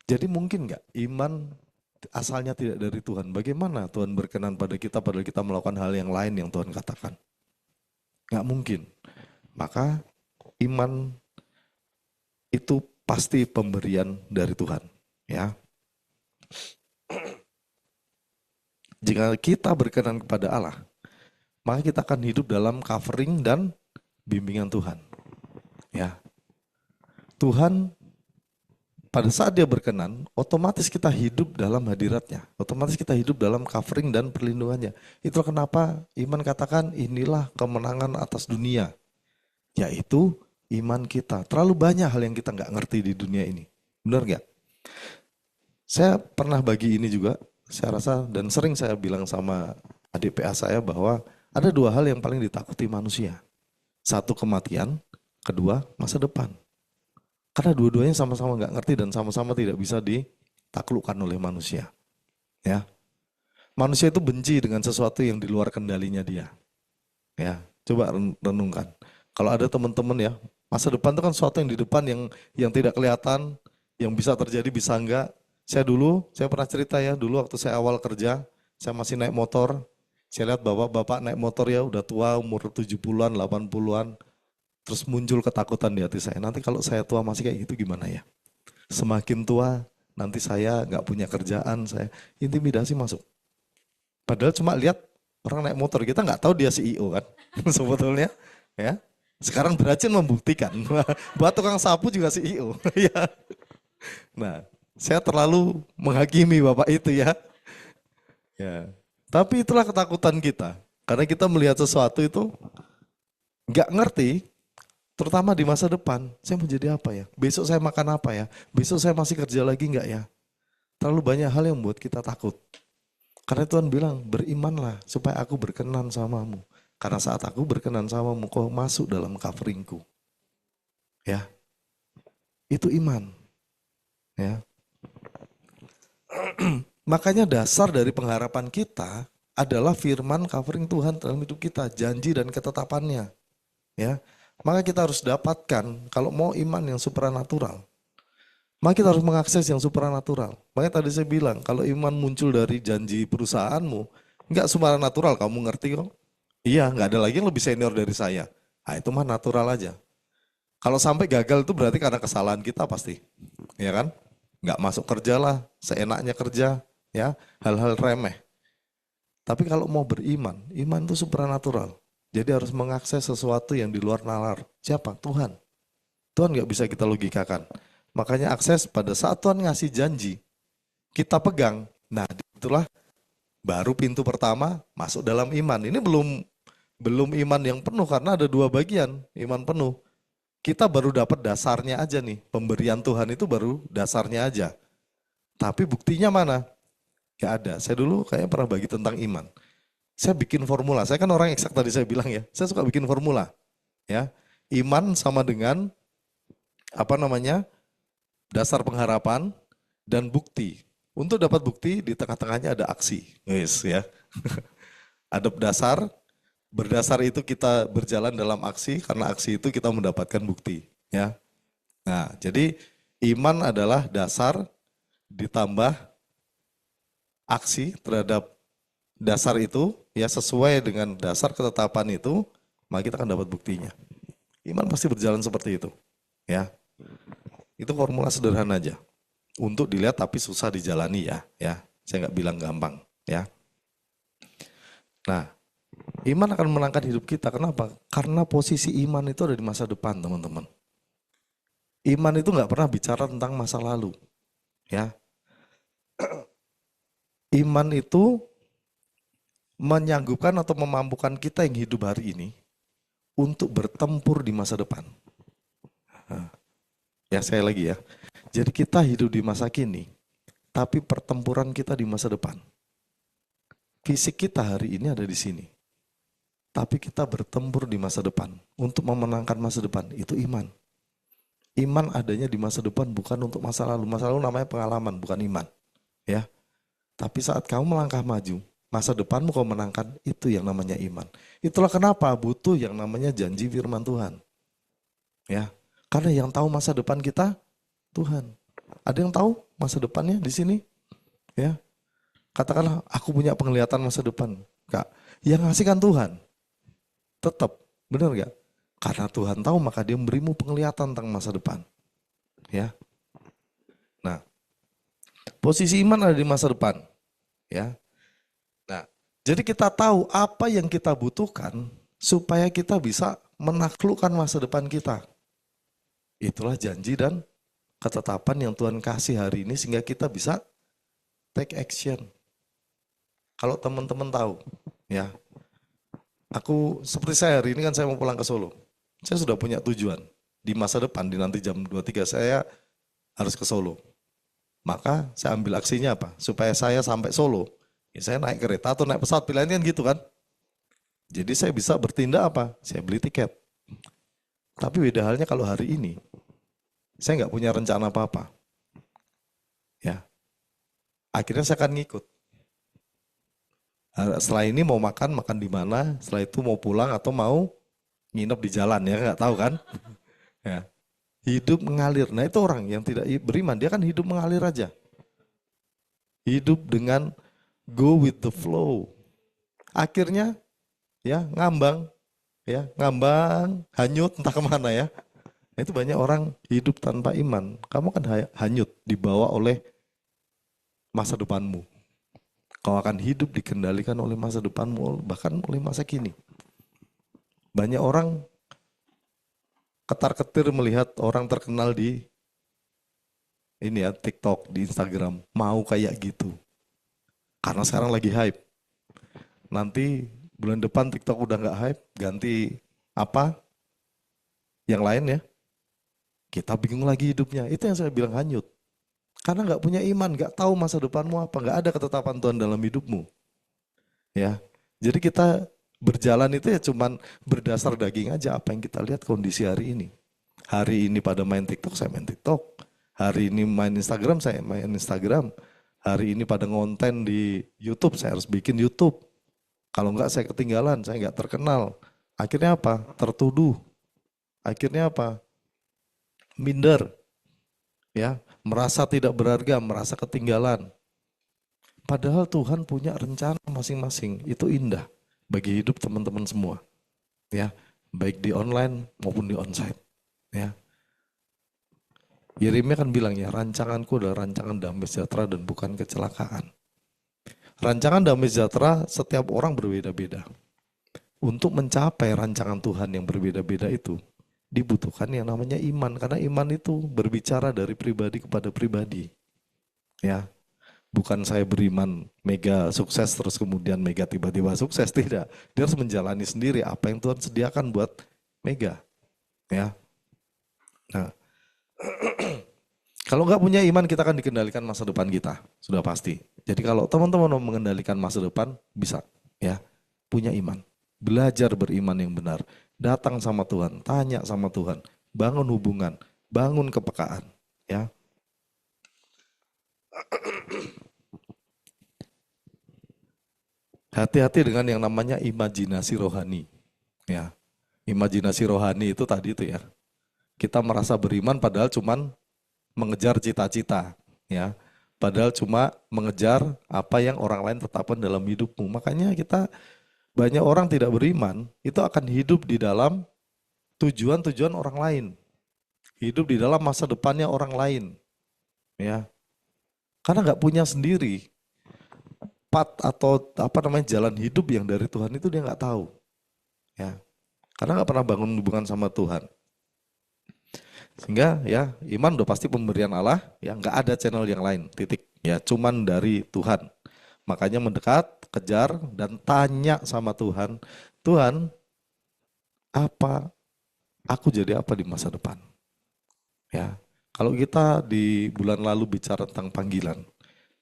Jadi mungkin nggak iman asalnya tidak dari Tuhan? Bagaimana Tuhan berkenan pada kita padahal kita melakukan hal yang lain yang Tuhan katakan? Nggak mungkin. Maka iman itu pasti pemberian dari Tuhan. Ya. Jika kita berkenan kepada Allah, maka kita akan hidup dalam covering dan bimbingan Tuhan. Ya. Tuhan pada saat Dia berkenan, otomatis kita hidup dalam hadiratnya. Otomatis kita hidup dalam covering dan perlindungannya. Itulah kenapa iman katakan inilah kemenangan atas dunia. Yaitu iman kita. Terlalu banyak hal yang kita nggak ngerti di dunia ini. Benar nggak? Saya pernah bagi ini juga, saya rasa dan sering saya bilang sama adik PA saya bahwa ada dua hal yang paling ditakuti manusia. Satu kematian, kedua masa depan. Karena dua-duanya sama-sama nggak ngerti dan sama-sama tidak bisa ditaklukkan oleh manusia. Ya, manusia itu benci dengan sesuatu yang di luar kendalinya dia. Ya, coba renungkan. Kalau ada teman-teman ya, masa depan itu kan sesuatu yang di depan yang tidak kelihatan, yang bisa terjadi bisa enggak. Saya pernah cerita ya, dulu waktu saya awal kerja, saya masih naik motor. Saya lihat bapak-bapak naik motor ya, udah tua, umur 70-an, 80-an. Terus muncul ketakutan di hati saya, nanti kalau saya tua masih kayak gitu gimana ya? Semakin tua, nanti saya nggak punya kerjaan, saya intimidasi masuk. Padahal cuma lihat orang naik motor, kita nggak tahu dia CEO kan, sebetulnya. Ya, sekarang berhasil membuktikan, buat tukang sapu juga CEO. Ya. Nah, saya terlalu menghakimi bapak itu ya. Ya. Tapi itulah ketakutan kita, karena kita melihat sesuatu itu nggak ngerti. Terutama di masa depan, saya mau jadi apa ya? Besok saya makan apa ya? Besok saya masih kerja lagi enggak ya? Terlalu banyak hal yang membuat kita takut. Karena Tuhan bilang, berimanlah supaya aku berkenan samamu. Karena saat aku berkenan samamu, kau masuk dalam coveringku. Ya, itu iman. Ya. Makanya dasar dari pengharapan kita adalah firman covering Tuhan dalam hidup kita, janji dan ketetapannya. Ya. Maka kita harus dapatkan, kalau mau iman yang supranatural, maka kita harus mengakses yang supranatural. Makanya tadi saya bilang, kalau iman muncul dari janji perusahaanmu, enggak supranatural, kamu ngerti kok. Iya, enggak ada lagi yang lebih senior dari saya. Nah, itu mah natural aja. Kalau sampai gagal itu berarti karena kesalahan kita pasti. Ya kan? Enggak masuk kerja lah, seenaknya kerja, ya, hal-hal remeh. Tapi kalau mau beriman, iman itu supranatural. Jadi harus mengakses sesuatu yang di luar nalar. Siapa? Tuhan. Tuhan nggak bisa kita logikakan. Makanya akses pada saat Tuhan ngasih janji, kita pegang. Nah, itulah baru pintu pertama masuk dalam iman. Ini belum iman yang penuh karena ada dua bagian iman penuh. Kita baru dapat dasarnya aja nih. Pemberian Tuhan itu baru dasarnya aja. Tapi buktinya mana? Gak ada. Saya dulu kayaknya pernah bagi tentang iman. Saya bikin formula, saya kan orang eksak tadi saya bilang ya, saya suka bikin formula. Ya, iman sama dengan dasar pengharapan dan bukti. Untuk dapat bukti di tengah-tengahnya ada aksi. Yes, ya. Ada dasar, berdasar itu kita berjalan dalam aksi, karena aksi itu kita mendapatkan bukti. Ya. Nah, jadi iman adalah dasar ditambah aksi terhadap dasar itu, ya sesuai dengan dasar ketetapan itu, maka kita akan dapat buktinya. Iman pasti berjalan seperti itu. Ya, itu formula sederhana aja. Untuk dilihat tapi susah dijalani ya. Saya nggak bilang gampang. Ya. Nah, iman akan menangkan hidup kita. Kenapa? Karena posisi iman itu ada di masa depan, teman-teman. Iman itu nggak pernah bicara tentang masa lalu. Ya, iman itu menyanggupkan atau memampukan kita yang hidup hari ini untuk bertempur di masa depan. Ya, saya lagi ya. Jadi kita hidup di masa kini, tapi pertempuran kita di masa depan. Fisik kita hari ini ada di sini, tapi kita bertempur di masa depan untuk memenangkan masa depan. Itu iman. Iman adanya di masa depan, bukan untuk masa lalu. Masa lalu namanya pengalaman, bukan iman. Ya, tapi saat kamu melangkah maju, masa depanmu kau menangkan, itu yang namanya iman. Itulah kenapa butuh yang namanya janji firman Tuhan. Ya, karena yang tahu masa depan kita Tuhan. Ada yang tahu masa depannya di sini? Ya, katakanlah aku punya penglihatan masa depan. Kak, yang ngasih kan Tuhan. Tetap, benar gak? Karena Tuhan tahu maka dia memberimu penglihatan tentang masa depan. Ya. Nah, posisi iman ada di masa depan. Ya. Nah, jadi kita tahu apa yang kita butuhkan supaya kita bisa menaklukkan masa depan kita. Itulah janji dan ketetapan yang Tuhan kasih hari ini sehingga kita bisa take action. Kalau teman-teman tahu, ya, aku seperti saya hari ini kan saya mau pulang ke Solo. Saya sudah punya tujuan di masa depan, di nanti jam 23 saya harus ke Solo. Maka saya ambil aksinya apa? Supaya saya sampai Solo, ya saya naik kereta atau naik pesawat, pilihannya kan gitu kan. Jadi saya bisa bertindak apa? Saya beli tiket. Tapi beda halnya kalau hari ini, saya nggak punya rencana apa-apa. Ya, akhirnya saya akan ngikut. Setelah ini mau makan di mana, setelah itu mau pulang atau mau nginep di jalan, ya nggak tahu kan. Ya. Hidup mengalir. Nah itu orang yang tidak beriman, dia kan hidup mengalir aja. Hidup dengan go with the flow. Akhirnya ya ngambang, hanyut entah kemana ya. Nah, itu banyak orang hidup tanpa iman. Kamu kan hanyut, dibawa oleh masa depanmu. Kau akan hidup dikendalikan oleh masa depanmu, bahkan oleh masa kini. Banyak orang ketar-ketir melihat orang terkenal di ini ya, TikTok, di Instagram, mau kayak gitu. Karena sekarang lagi hype. Nanti bulan depan TikTok udah nggak hype, ganti apa? Yang lain ya. Kita bingung lagi hidupnya. Itu yang saya bilang hanyut. Karena nggak punya iman, nggak tahu masa depanmu apa, nggak ada ketetapan Tuhan dalam hidupmu. Ya, jadi kita berjalan itu ya cuman berdasar daging aja apa yang kita lihat kondisi hari ini. Hari ini pada main TikTok, saya main TikTok. Hari ini main Instagram, saya main Instagram. Hari ini pada ngonten di YouTube, saya harus bikin YouTube. Kalau enggak saya ketinggalan, saya enggak terkenal. Akhirnya apa? Tertuduh. Akhirnya apa? Minder. Ya, merasa tidak berharga, merasa ketinggalan. Padahal Tuhan punya rencana masing-masing. Itu indah bagi hidup teman-teman semua. Ya, baik di online maupun di onsite. Ya. Yeremia kan bilang ya, rancanganku adalah rancangan damai sejahtera dan bukan kecelakaan. Rancangan damai sejahtera setiap orang berbeda-beda. Untuk mencapai rancangan Tuhan yang berbeda-beda itu, dibutuhkan yang namanya iman. Karena iman itu berbicara dari pribadi kepada pribadi. Ya, bukan saya beriman mega sukses terus kemudian mega tiba-tiba sukses, tidak. Dia harus menjalani sendiri apa yang Tuhan sediakan buat mega. Ya. Nah, kalau nggak punya iman kita akan dikendalikan masa depan kita, sudah pasti. Jadi kalau teman-teman mau mengendalikan masa depan bisa, ya, punya iman, belajar beriman yang benar, datang sama Tuhan, tanya sama Tuhan, bangun hubungan, bangun kepekaan, ya. Hati-hati dengan yang namanya imajinasi rohani, ya. Imajinasi rohani itu tadi itu ya. Kita merasa beriman padahal cuman mengejar cita-cita, ya. Padahal cuma mengejar apa yang orang lain tetapkan dalam hidupmu. Makanya kita banyak orang tidak beriman itu akan hidup di dalam tujuan-tujuan orang lain. Hidup di dalam masa depannya orang lain. Ya. Karena nggak punya sendiri path atau apa namanya jalan hidup yang dari Tuhan itu dia nggak tahu. Ya. Karena nggak pernah bangun hubungan sama Tuhan. Sehingga ya iman udah pasti pemberian Allah, ya nggak ada channel yang lain, titik. Ya cuman dari Tuhan. Makanya mendekat, kejar dan tanya sama Tuhan, Tuhan apa aku jadi apa di masa depan? Ya, kalau kita di bulan lalu bicara tentang panggilan,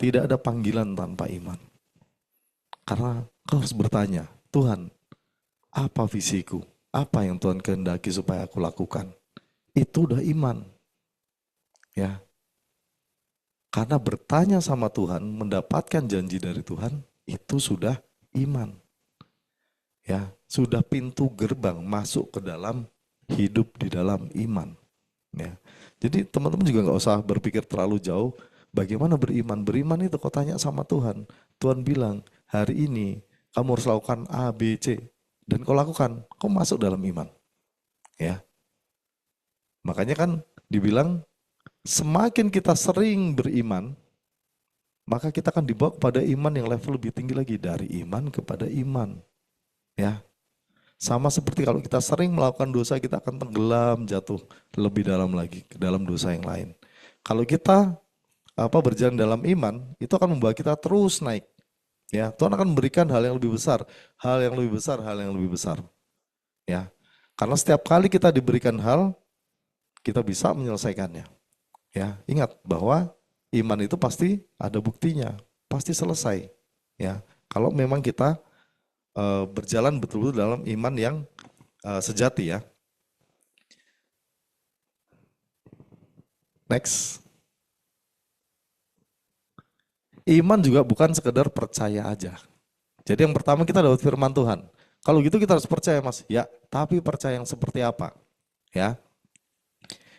tidak ada panggilan tanpa iman. Karena kau harus bertanya, Tuhan, apa visiku? Apa yang Tuhan kehendaki supaya aku lakukan? Itu udah iman. Ya, karena bertanya sama Tuhan, mendapatkan janji dari Tuhan, itu sudah iman. Ya, sudah pintu gerbang masuk ke dalam hidup di dalam iman. Ya. Jadi teman-teman juga nggak usah berpikir terlalu jauh. Bagaimana beriman? Beriman itu kau tanya sama Tuhan. Tuhan bilang, hari ini kamu harus lakukan A, B, C. Dan kau lakukan, kau masuk dalam iman. Ya. Makanya kan dibilang, semakin kita sering beriman, maka kita akan dibawa kepada iman yang level lebih tinggi lagi. Dari iman kepada iman. Ya. Sama seperti kalau kita sering melakukan dosa, kita akan tenggelam, jatuh lebih dalam lagi ke dalam dosa yang lain. Kalau kita berjalan dalam iman, itu akan membawa kita terus naik. Ya, Tuhan akan memberikan hal yang lebih besar, hal yang lebih besar, hal yang lebih besar. Ya, karena setiap kali kita diberikan hal, kita bisa menyelesaikannya. Ya, ingat bahwa iman itu pasti ada buktinya, pasti selesai. Ya, kalau memang kita berjalan betul-betul dalam iman yang sejati ya. Next. Iman juga bukan sekedar percaya aja. Jadi yang pertama kita dapat firman Tuhan. Kalau gitu kita harus percaya Mas. Ya, tapi percaya yang seperti apa? Ya.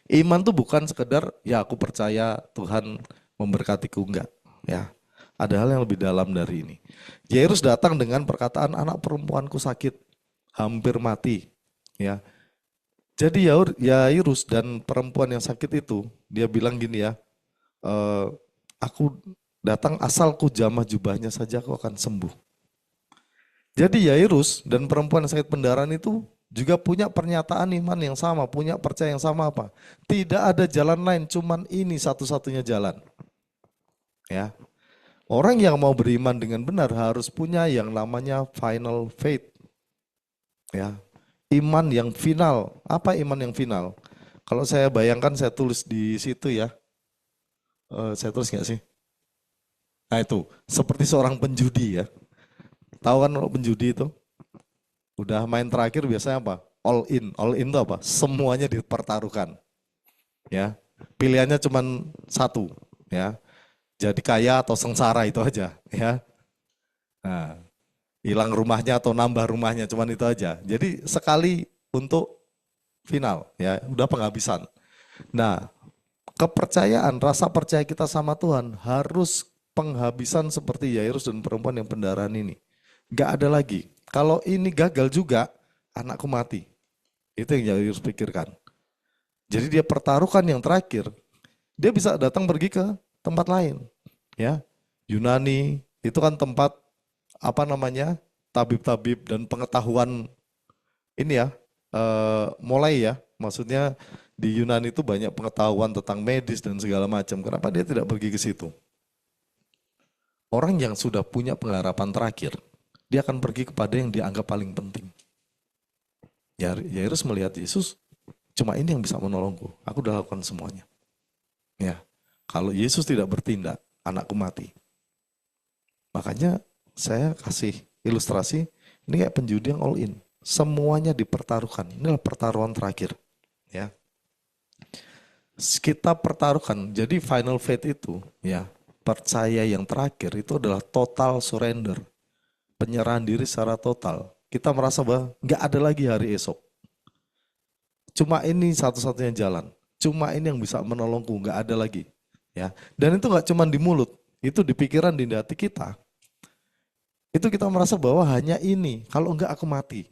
Iman tuh bukan sekedar ya aku percaya Tuhan memberkatiku, enggak. Ya. Ada hal yang lebih dalam dari ini. Yairus datang dengan perkataan anak perempuanku sakit, hampir mati. Ya, jadi Yairus dan perempuan yang sakit itu, dia bilang gini ya, aku datang asal ku jamah jubahnya saja aku akan sembuh. Jadi Yairus dan perempuan yang sakit pendarahan itu juga punya pernyataan iman yang sama, punya percaya yang sama apa? Tidak ada jalan lain, cuman ini satu-satunya jalan. Ya. Orang yang mau beriman dengan benar harus punya yang namanya final faith. Ya. Iman yang final. Apa iman yang final? Kalau saya bayangkan saya tulis di situ ya. Saya tulis nggak sih? Nah itu, seperti seorang penjudi ya. Tahu kan kalau penjudi itu? Udah main terakhir biasanya apa? All in. All in itu apa? Semuanya dipertaruhkan. Ya. Pilihannya cuma satu. Ya. Jadi kaya atau sengsara itu aja. Ya. Nah, hilang rumahnya atau nambah rumahnya, cuman itu aja. Jadi sekali untuk final, ya udah penghabisan. Nah, kepercayaan, rasa percaya kita sama Tuhan harus penghabisan seperti Yairus dan perempuan yang pendarahan ini. Gak ada lagi. Kalau ini gagal juga, anakku mati. Itu yang Yairus pikirkan. Jadi dia pertaruhkan yang terakhir. Dia bisa datang pergi ke tempat lain. Ya, Yunani itu kan tempat tabib-tabib dan pengetahuan ini ya, mulai ya, maksudnya di Yunani itu banyak pengetahuan tentang medis dan segala macam. Kenapa dia tidak pergi ke situ? Orang yang sudah punya pengharapan terakhir, dia akan pergi kepada yang dianggap paling penting. Yairus melihat Yesus, cuma ini yang bisa menolongku. Aku udah lakukan semuanya. Ya, kalau Yesus tidak bertindak, anakku mati. Makanya saya kasih ilustrasi, ini kayak penjudi yang all in. Semuanya dipertaruhkan. Inilah pertaruhan terakhir. Ya. Kita pertaruhkan. Jadi final faith itu, ya, percaya yang terakhir itu adalah total surrender. Penyerahan diri secara total. Kita merasa bahwa nggak ada lagi hari esok. Cuma ini satu-satunya jalan. Cuma ini yang bisa menolongku, nggak ada lagi. Ya, dan itu nggak cuma di mulut, itu di pikiran, di hati kita. Itu kita merasa bahwa hanya ini, kalau enggak aku mati.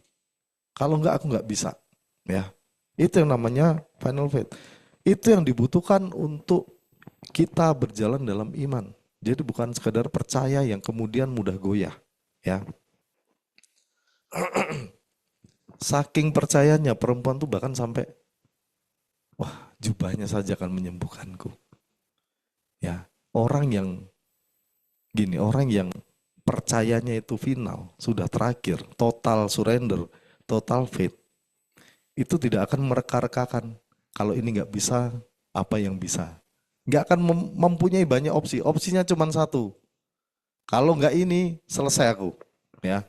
Kalau enggak aku enggak bisa. Ya. Itu yang namanya final faith. Itu yang dibutuhkan untuk kita berjalan dalam iman. Jadi bukan sekadar percaya yang kemudian mudah goyah. Ya. Saking percayanya perempuan tuh bahkan sampai, wah jubahnya saja akan menyembuhkanku. Ya, orang yang percayanya itu final, sudah terakhir, total surrender, total faith, itu tidak akan mereka-rekakan. Kalau ini nggak bisa, apa yang bisa? Nggak akan mempunyai banyak opsi. Opsinya cuma satu. Kalau nggak ini, selesai aku. Ya,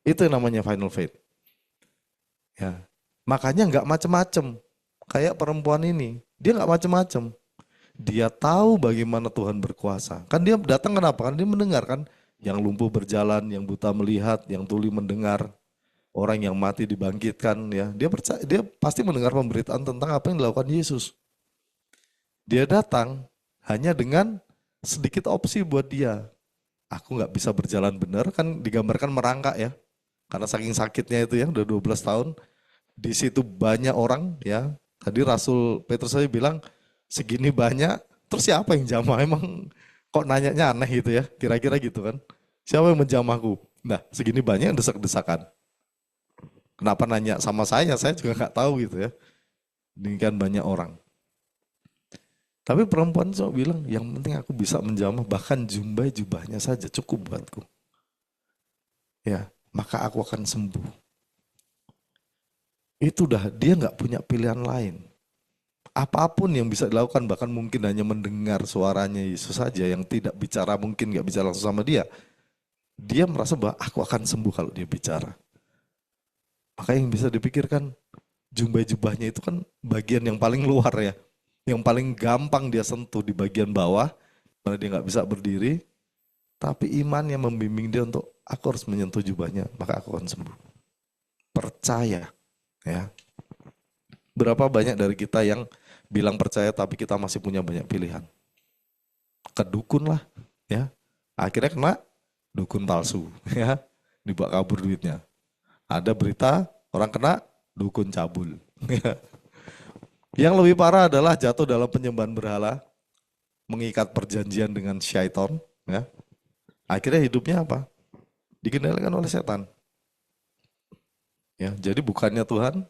itu yang namanya final faith. Ya, makanya nggak macem-macem. Kayak perempuan ini, dia nggak macem-macem. Dia tahu bagaimana Tuhan berkuasa. Kan dia datang kenapa? Kan dia mendengar kan. Yang lumpuh berjalan, yang buta melihat, yang tuli mendengar. Orang yang mati dibangkitkan ya. Dia percaya, dia pasti mendengar pemberitaan tentang apa yang dilakukan Yesus. Dia datang hanya dengan sedikit opsi buat dia. Aku nggak bisa berjalan benar, kan digambarkan merangkak ya. Karena saking sakitnya itu ya, udah 12 tahun. Di situ banyak orang ya. Tadi Rasul Petrus saya bilang, segini banyak, terus siapa yang jamah? Emang kok nanyanya aneh gitu ya, kira-kira gitu kan. Siapa yang menjamahku? Nah, segini banyak yang desak-desakan. Kenapa nanya sama saya juga nggak tahu gitu ya. Demikian banyak orang. Tapi perempuan itu bilang, yang penting aku bisa menjamah, bahkan jumbai jubahnya saja cukup buatku. Ya, maka aku akan sembuh. Itu dah, dia nggak punya pilihan lain. Apapun yang bisa dilakukan, bahkan mungkin hanya mendengar suaranya Yesus saja, yang tidak bicara, mungkin nggak bicara langsung sama dia. Dia merasa bahwa aku akan sembuh kalau dia bicara. Maka yang bisa dipikirkan, jumbai jubahnya itu kan bagian yang paling luar ya. Yang paling gampang dia sentuh di bagian bawah, mana dia nggak bisa berdiri. Tapi iman yang membimbing dia untuk aku harus menyentuh jubahnya, maka aku akan sembuh. Percaya ya. Berapa banyak dari kita yang bilang percaya tapi kita masih punya banyak pilihan. Kedukun lah ya. Akhirnya kena dukun palsu ya. Dibawa kabur duitnya. Ada berita orang kena dukun cabul. Yang lebih parah adalah jatuh dalam penyembahan berhala, mengikat perjanjian dengan syaitan. Ya. Akhirnya hidupnya apa? Dikendalikan oleh setan. Ya, jadi bukannya Tuhan,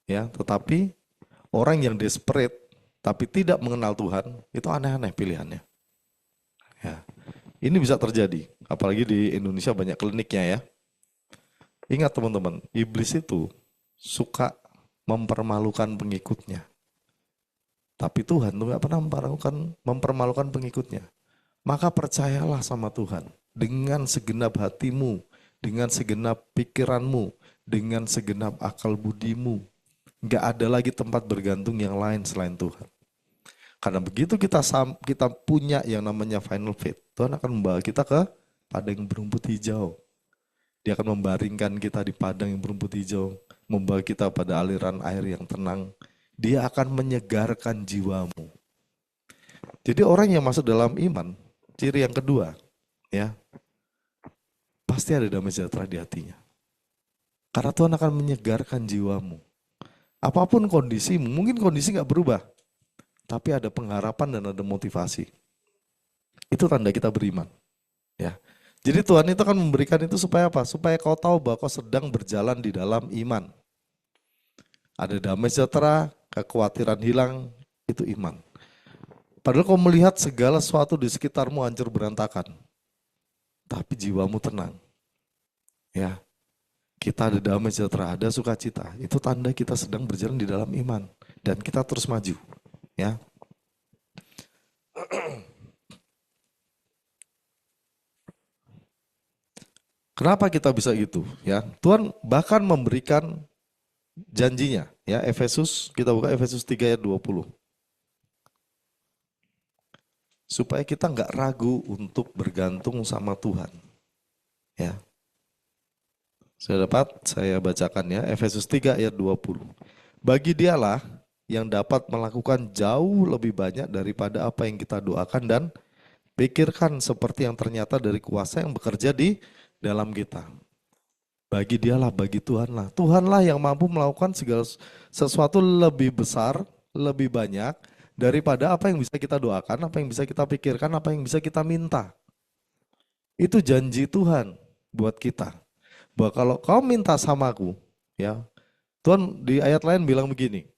ya, tetapi orang yang desperate tapi tidak mengenal Tuhan itu aneh-aneh pilihannya. Ya, ini bisa terjadi, apalagi di Indonesia banyak kliniknya ya. Ingat teman-teman, iblis itu suka mempermalukan pengikutnya. Tapi Tuhan tuh gak pernah mempermalukan pengikutnya. Maka percayalah sama Tuhan dengan segenap hatimu, dengan segenap pikiranmu, dengan segenap akal budimu. Gak ada lagi tempat bergantung yang lain selain Tuhan. Karena begitu kita punya yang namanya final faith, Tuhan akan membawa kita ke padang berumput hijau. Dia akan membaringkan kita di padang yang berumput hijau, membawa kita pada aliran air yang tenang. Dia akan menyegarkan jiwamu. Jadi orang yang masuk dalam iman, ciri yang kedua, ya, pasti ada damai sejahtera di hatinya. Karena Tuhan akan menyegarkan jiwamu. Apapun kondisimu, mungkin kondisi nggak berubah, tapi ada pengharapan dan ada motivasi. Itu tanda kita beriman. Ya. Jadi Tuhan itu akan memberikan itu supaya apa? Supaya kau tahu bahwa kau sedang berjalan di dalam iman. Ada damai sejahtera, kekhawatiran hilang, itu iman. Padahal kau melihat segala sesuatu di sekitarmu hancur berantakan. Tapi jiwamu tenang. Ya. Kita ada damai sejahtera, ada sukacita. Itu tanda kita sedang berjalan di dalam iman. Dan kita terus maju. Ya. Kenapa kita bisa gitu? Ya, Tuhan bahkan memberikan janjinya. Ya, Efesus, kita buka Efesus 3 ayat 20. Supaya kita nggak ragu untuk bergantung sama Tuhan. Ya. Saya bacakan ya, Efesus 3 ayat 20. Bagi dialah yang dapat melakukan jauh lebih banyak daripada apa yang kita doakan dan pikirkan, seperti yang ternyata dari kuasa yang bekerja di dalam kita. Bagi dialah, bagi Tuhanlah. Tuhanlah yang mampu melakukan segala sesuatu lebih besar, lebih banyak daripada apa yang bisa kita doakan, apa yang bisa kita pikirkan, apa yang bisa kita minta. Itu janji Tuhan buat kita. Bahwa kalau kau minta sama aku, ya, Tuhan di ayat lain bilang begini,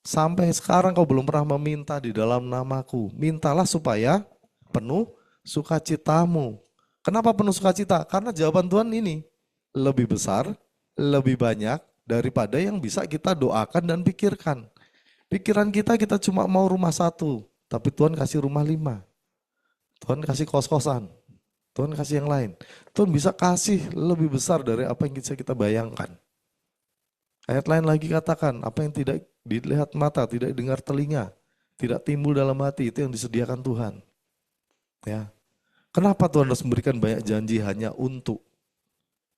sampai sekarang kau belum pernah meminta di dalam namaku, mintalah supaya penuh sukacitamu. Kenapa penuh sukacita? Karena jawaban Tuhan ini lebih besar, lebih banyak daripada yang bisa kita doakan dan pikirkan. Pikiran kita cuma mau rumah satu, tapi Tuhan kasih rumah 5. Tuhan kasih kos-kosan, Tuhan kasih yang lain. Tuhan bisa kasih lebih besar dari apa yang bisa kita bayangkan. Ayat lain lagi katakan, apa yang tidak dilihat mata, tidak dengar telinga, tidak timbul dalam hati, itu yang disediakan Tuhan. Ya. Kenapa Tuhan harus memberikan banyak janji hanya untuk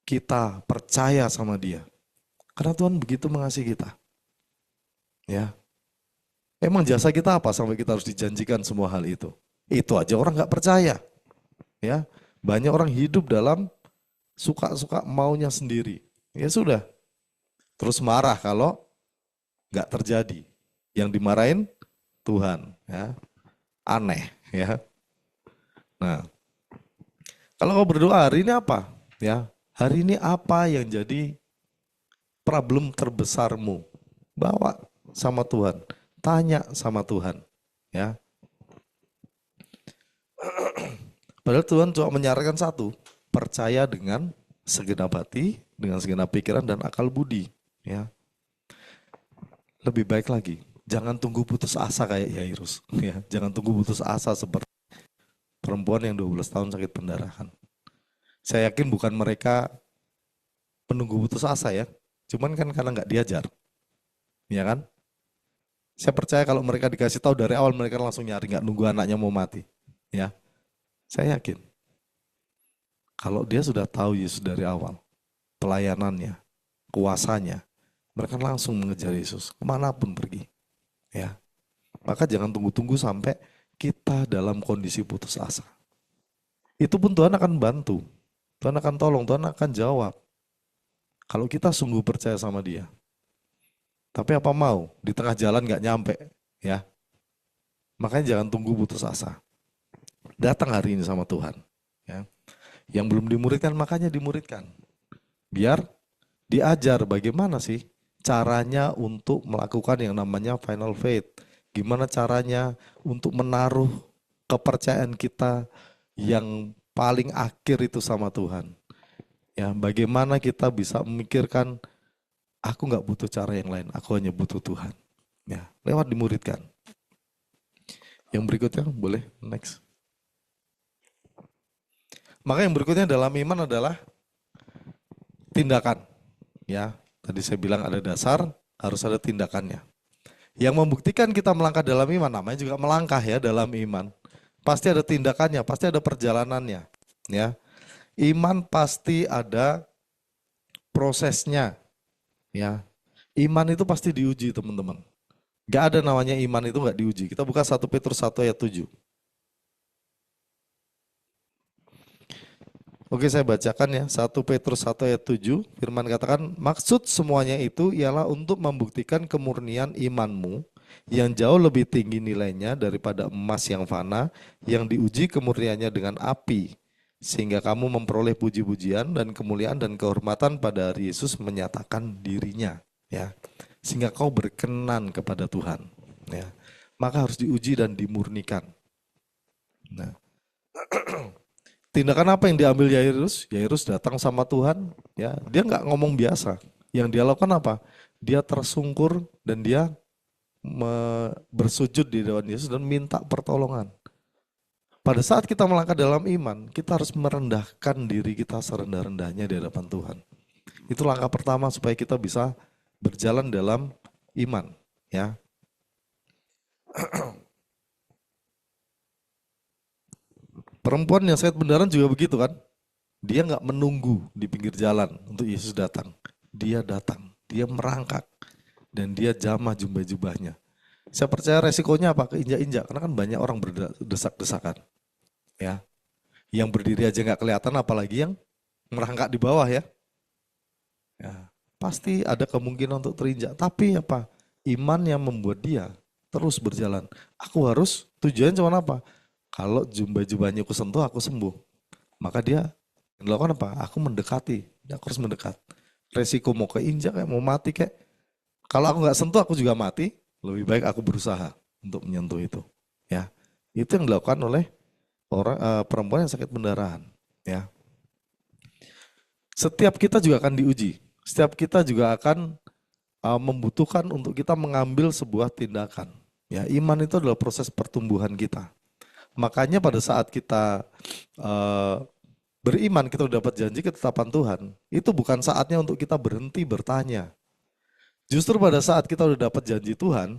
kita percaya sama Dia? Karena Tuhan begitu mengasihi kita. Ya. Emang jasa kita apa sampai kita harus dijanjikan semua hal itu? Itu aja orang nggak percaya. Ya. Banyak orang hidup dalam suka-suka maunya sendiri. Ya sudah. Terus marah kalau nggak terjadi. Yang dimarahin Tuhan. Ya. Aneh. Ya. Nah, kalau kau berdoa hari ini apa? Ya, hari ini apa yang jadi problem terbesarmu? Bawa sama Tuhan, tanya sama Tuhan, ya. Padahal Tuhan cuma menyarankan satu, percaya dengan segenap hati, dengan segenap pikiran dan akal budi, ya. Lebih baik lagi, jangan tunggu putus asa kayak Yairus, ya. Jangan tunggu putus asa seperti perempuan yang 12 tahun sakit pendarahan. Saya yakin bukan mereka menunggu putus asa ya, cuman kan karena nggak diajar, ya kan? Saya percaya kalau mereka dikasih tahu dari awal mereka langsung nyari, nggak nunggu anaknya mau mati, ya. Saya yakin kalau dia sudah tahu Yesus dari awal, pelayanannya, kuasanya, mereka langsung mengejar Yesus kemanapun pergi, ya. Maka jangan tunggu-tunggu sampai kita dalam kondisi putus asa. Itu pun Tuhan akan bantu. Tuhan akan tolong, Tuhan akan jawab. Kalau kita sungguh percaya sama Dia. Tapi apa mau, di tengah jalan gak nyampe, ya. Makanya jangan tunggu putus asa. Datang hari ini sama Tuhan. Ya. Yang belum dimuridkan, makanya dimuridkan. Biar diajar bagaimana sih caranya untuk melakukan yang namanya final faith. Gimana caranya untuk menaruh kepercayaan kita yang paling akhir itu sama Tuhan. Ya, bagaimana kita bisa memikirkan aku nggak butuh cara yang lain, aku hanya butuh Tuhan. Ya, lewat dimuridkan. Yang berikutnya boleh next. Maka yang berikutnya dalam iman adalah tindakan. Ya, tadi saya bilang ada dasar, harus ada tindakannya. Yang membuktikan kita melangkah dalam iman, namanya juga melangkah ya dalam iman. Pasti ada tindakannya, pasti ada perjalanannya. Ya, iman pasti ada prosesnya. Ya, iman itu pasti diuji teman-teman. Gak ada namanya iman itu gak diuji. Kita buka 1 Petrus 1 ayat 7. Oke, saya bacakan ya, 1 Petrus 1 ayat 7, firman katakan, maksud semuanya itu ialah untuk membuktikan kemurnian imanmu yang jauh lebih tinggi nilainya daripada emas yang fana, yang diuji kemurniannya dengan api, sehingga kamu memperoleh puji-pujian dan kemuliaan dan kehormatan pada hari Yesus menyatakan dirinya, ya. Sehingga kau berkenan kepada Tuhan, ya. Maka harus diuji dan dimurnikan. Nah, tindakan apa yang diambil Yairus? Yairus datang sama Tuhan, ya. Dia nggak ngomong biasa. Yang dia lakukan apa? Dia tersungkur dan dia bersujud di depan Yesus dan minta pertolongan. Pada saat kita melangkah dalam iman, kita harus merendahkan diri kita serendah-rendahnya di hadapan Tuhan. Itu langkah pertama supaya kita bisa berjalan dalam iman, ya. Perempuan yang sakit pendarahan juga begitu kan. Dia nggak menunggu di pinggir jalan untuk Yesus datang. Dia datang, dia merangkak, dan dia jamah jubah-jubahnya. Saya percaya resikonya apa? Keinjak-injak, karena kan banyak orang berdesak-desakan. Ya, yang berdiri aja nggak kelihatan, apalagi yang merangkak di bawah ya. Ya, pasti ada kemungkinan untuk terinjak. Tapi apa? Iman yang membuat dia terus berjalan. Aku harus, tujuannya cuma apa? Kalau jubah-jubahnya aku sentuh, aku sembuh. Maka dia melakukan apa? Aku mendekati, aku harus mendekat. Resiko mau keinjak kayak mau mati kayak, kalau aku nggak sentuh aku juga mati. Lebih baik aku berusaha untuk menyentuh itu. Ya, itu yang dilakukan oleh perempuan yang sakit pendarahan. Ya, setiap kita juga akan diuji. Setiap kita juga akan membutuhkan untuk kita mengambil sebuah tindakan. Ya, iman itu adalah proses pertumbuhan kita. Makanya pada saat kita beriman, kita dapat janji ketetapan Tuhan, itu bukan saatnya untuk kita berhenti bertanya. Justru pada saat kita udah dapat janji Tuhan,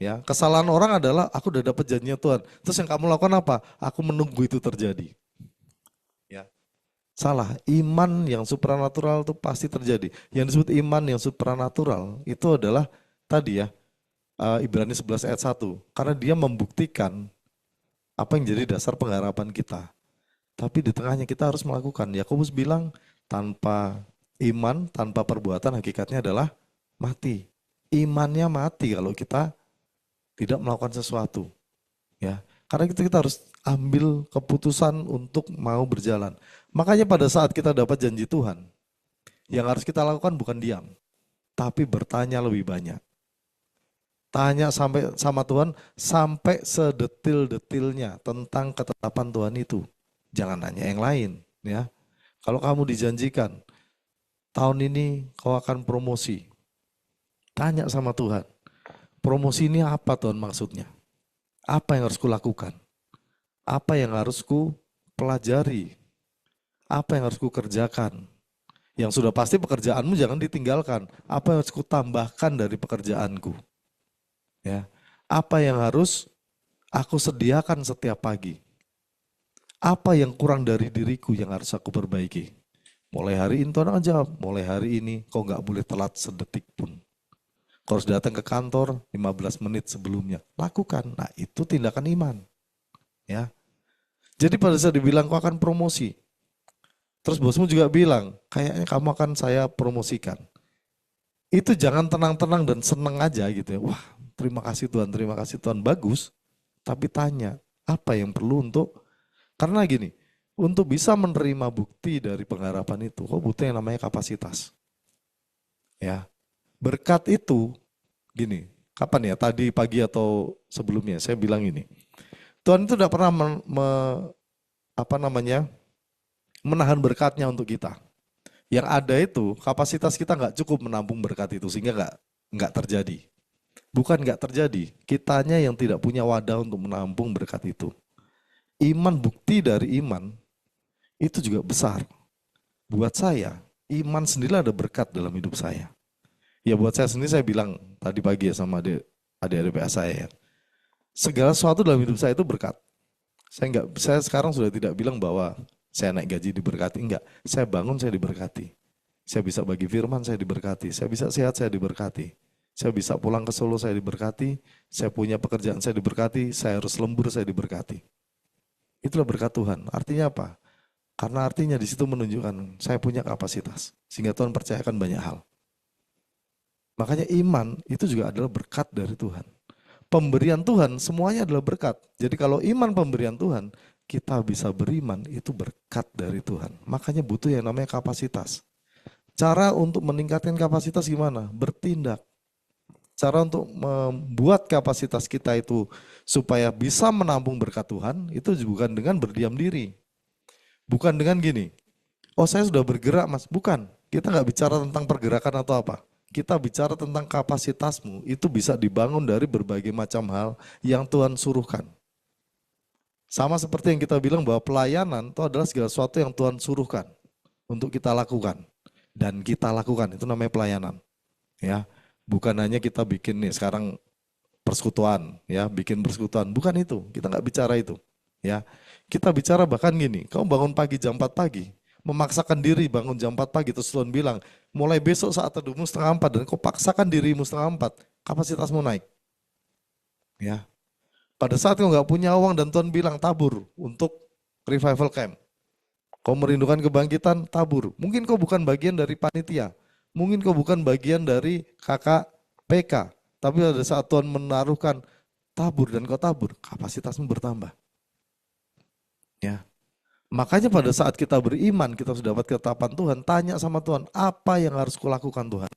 Ya, kesalahan orang adalah aku udah dapat janjinya Tuhan. Terus yang kamu lakukan apa? Aku menunggu itu terjadi. Ya. Salah, iman yang supranatural itu pasti terjadi. Yang disebut iman yang supranatural itu adalah tadi ya, Ibrani 11 ayat 1. Karena dia membuktikan apa yang jadi dasar pengharapan kita. Tapi di tengahnya kita harus melakukan. Yakobus bilang tanpa iman, tanpa perbuatan hakikatnya adalah mati. Imannya mati kalau kita tidak melakukan sesuatu. Ya, karena kita harus ambil keputusan untuk mau berjalan. Makanya pada saat kita dapat janji Tuhan, yang harus kita lakukan bukan diam, tapi bertanya lebih banyak. Tanya sampai sama Tuhan sampai sedetil-detilnya tentang ketetapan Tuhan itu. Jangan nanya yang lain, ya. Kalau kamu dijanjikan tahun ini kau akan promosi, tanya sama Tuhan. Promosi ini apa Tuhan maksudnya? Apa yang harus kulakukan? Apa yang harus ku pelajari? Apa yang harus ku kerjakan? Yang sudah pasti pekerjaanmu jangan ditinggalkan. Apa yang harus ku tambahkan dari pekerjaanku? Ya. Apa yang harus aku sediakan setiap pagi? Apa yang kurang dari diriku yang harus aku perbaiki? Mulai hari ini Tuhan aja, mulai hari ini kau nggak boleh telat sedetik pun. Kau harus datang ke kantor 15 menit sebelumnya. Lakukan. Nah, itu tindakan iman. Ya. Jadi pada saat dibilang kau akan promosi. Terus bosmu juga bilang, kayaknya kamu akan saya promosikan. Itu jangan tenang-tenang dan seneng aja gitu ya. Wah, terima kasih Tuhan, bagus. Tapi tanya, apa yang perlu untuk, karena gini, untuk bisa menerima bukti dari pengharapan itu, kau butuh yang namanya kapasitas. Ya. Berkat itu, gini, kapan ya, tadi pagi atau sebelumnya, saya bilang ini, Tuhan itu tidak pernah menahan berkatnya untuk kita. Yang ada itu, kapasitas kita nggak cukup menampung berkat itu, sehingga nggak terjadi. Bukan nggak terjadi, kitanya yang tidak punya wadah untuk menampung berkat itu. Iman, bukti dari iman, itu juga besar. Buat saya, iman sendiri ada berkat dalam hidup saya. Ya buat saya sendiri saya bilang tadi pagi ya sama adik-adik PA saya ya. Segala sesuatu dalam hidup saya itu berkat. Saya sekarang sudah tidak bilang bahwa saya naik gaji diberkati, enggak. Saya bangun saya diberkati. Saya bisa bagi firman saya diberkati. Saya bisa sehat saya diberkati. Saya bisa pulang ke Solo saya diberkati. Saya punya pekerjaan saya diberkati. Saya harus lembur saya diberkati. Itulah berkat Tuhan. Artinya apa? Karena artinya di situ menunjukkan saya punya kapasitas. Sehingga Tuhan percayakan banyak hal. Makanya iman itu juga adalah berkat dari Tuhan. Pemberian Tuhan semuanya adalah berkat. Jadi kalau iman pemberian Tuhan, kita bisa beriman itu berkat dari Tuhan. Makanya butuh yang namanya kapasitas. Cara untuk meningkatkan kapasitas gimana? Bertindak. Cara untuk membuat kapasitas kita itu supaya bisa menampung berkat Tuhan, itu bukan dengan berdiam diri. Bukan dengan gini, oh saya sudah bergerak mas. Bukan, kita nggak bicara tentang pergerakan atau apa. Kita bicara tentang kapasitasmu, itu bisa dibangun dari berbagai macam hal yang Tuhan suruhkan. Sama seperti yang kita bilang bahwa pelayanan itu adalah segala sesuatu yang Tuhan suruhkan untuk kita lakukan. Dan kita lakukan, itu namanya pelayanan. Ya, bukan hanya kita bikin nih sekarang persekutuan, ya bikin persekutuan. Bukan itu, kita nggak bicara itu. Ya, kita bicara bahkan gini, kamu bangun pagi jam 4 pagi, memaksakan diri bangun jam 4 pagi, terus Tuhan bilang, mulai besok saat teduhmu setengah 4, dan kau paksakan dirimu setengah 4, kapasitasmu naik. Ya. Pada saat kau nggak punya uang dan Tuhan bilang tabur untuk revival camp, kau merindukan kebangkitan, tabur. Mungkin kau bukan bagian dari panitia, mungkin kau bukan bagian dari kakak PK, tapi pada saat Tuhan menaruhkan tabur dan kau tabur, kapasitasmu bertambah. Ya. Makanya pada saat kita beriman, kita sudah dapat ketetapan Tuhan, tanya sama Tuhan, apa yang harus kulakukan Tuhan?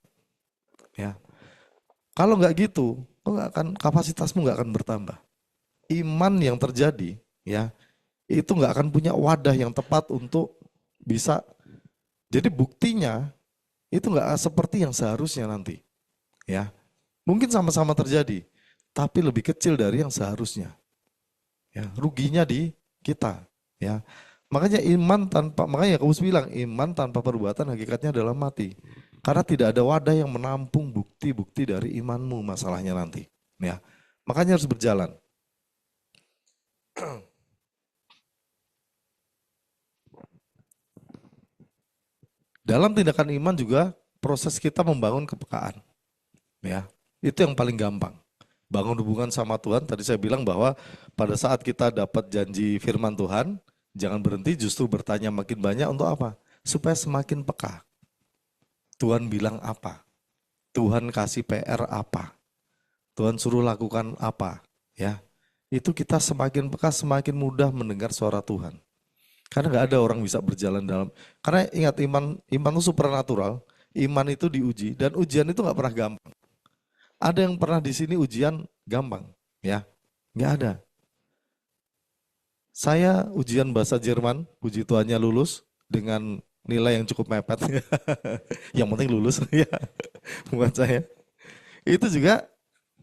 Ya. Kalau nggak gitu, kapasitasmu nggak akan bertambah. Iman yang terjadi, ya, itu nggak akan punya wadah yang tepat untuk bisa. Jadi buktinya itu nggak seperti yang seharusnya nanti. Ya, mungkin sama-sama terjadi, tapi lebih kecil dari yang seharusnya. Ya, ruginya di kita. Ya. Makanya makanya Yakobus bilang iman tanpa perbuatan hakikatnya adalah mati. Karena tidak ada wadah yang menampung bukti-bukti dari imanmu masalahnya nanti. Ya. Makanya harus berjalan. Dalam tindakan iman juga proses kita membangun kepekaan. Ya, itu yang paling gampang. Bangun hubungan sama Tuhan, tadi saya bilang bahwa pada saat kita dapat janji firman Tuhan, jangan berhenti, justru bertanya makin banyak untuk apa? Supaya semakin peka. Tuhan bilang apa? Tuhan kasih PR apa? Tuhan suruh lakukan apa? Ya, itu kita semakin peka, semakin mudah mendengar suara Tuhan. Karena nggak ada orang bisa berjalan dalam. Karena ingat iman itu supernatural. Iman itu diuji dan ujian itu nggak pernah gampang. Ada yang pernah di sini ujian gampang, ya? Nggak ada. Saya ujian bahasa Jerman, puji Tuhannya lulus dengan nilai yang cukup mepet. Yang penting lulus, ya. Bukan saya. Itu juga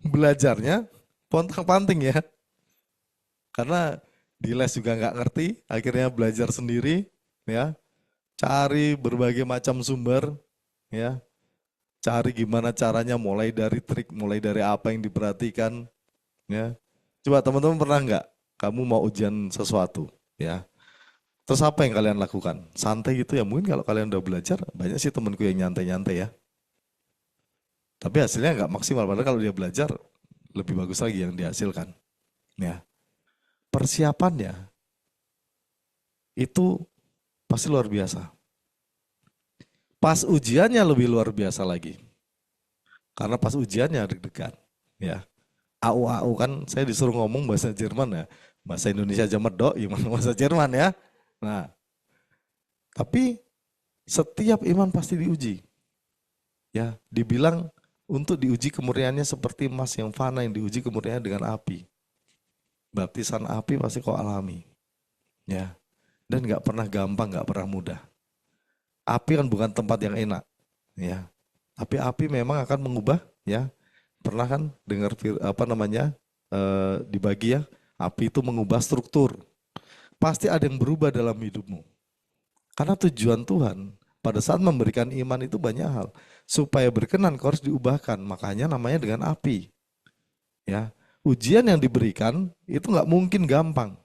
belajarnya pontang-panting ya. Karena di les juga nggak ngerti, akhirnya belajar sendiri, ya. Cari berbagai macam sumber, ya. Cari gimana caranya, mulai dari trik, mulai dari apa yang diperhatikan, ya. Coba teman-teman pernah nggak kamu mau ujian sesuatu, ya. Terus apa yang kalian lakukan? Santai gitu ya, mungkin kalau kalian udah belajar, banyak sih temanku yang nyantai-nyantai ya. Tapi hasilnya nggak maksimal, padahal kalau dia belajar, lebih bagus lagi yang dihasilkan. Ya. Persiapannya itu pasti luar biasa. Pas ujiannya lebih luar biasa lagi. Karena pas ujiannya deg-degan. Ya. AU kan saya disuruh ngomong bahasa Jerman ya. Bahasa Indonesia aja medok, gimana bahasa Jerman ya. Nah, tapi setiap iman pasti diuji. Ya, dibilang untuk diuji kemurniannya seperti emas yang fana yang diuji kemurniannya dengan api. Baptisan api pasti kau alami. Ya. Dan nggak pernah gampang, nggak pernah mudah. Api kan bukan tempat yang enak, ya. Tapi api memang akan mengubah, ya. Pernah kan dengar dibagi ya, api itu mengubah struktur. Pasti ada yang berubah dalam hidupmu. Karena tujuan Tuhan pada saat memberikan iman itu banyak hal. Supaya berkenan kau harus diubahkan, makanya namanya dengan api. Ya, ujian yang diberikan itu nggak mungkin gampang.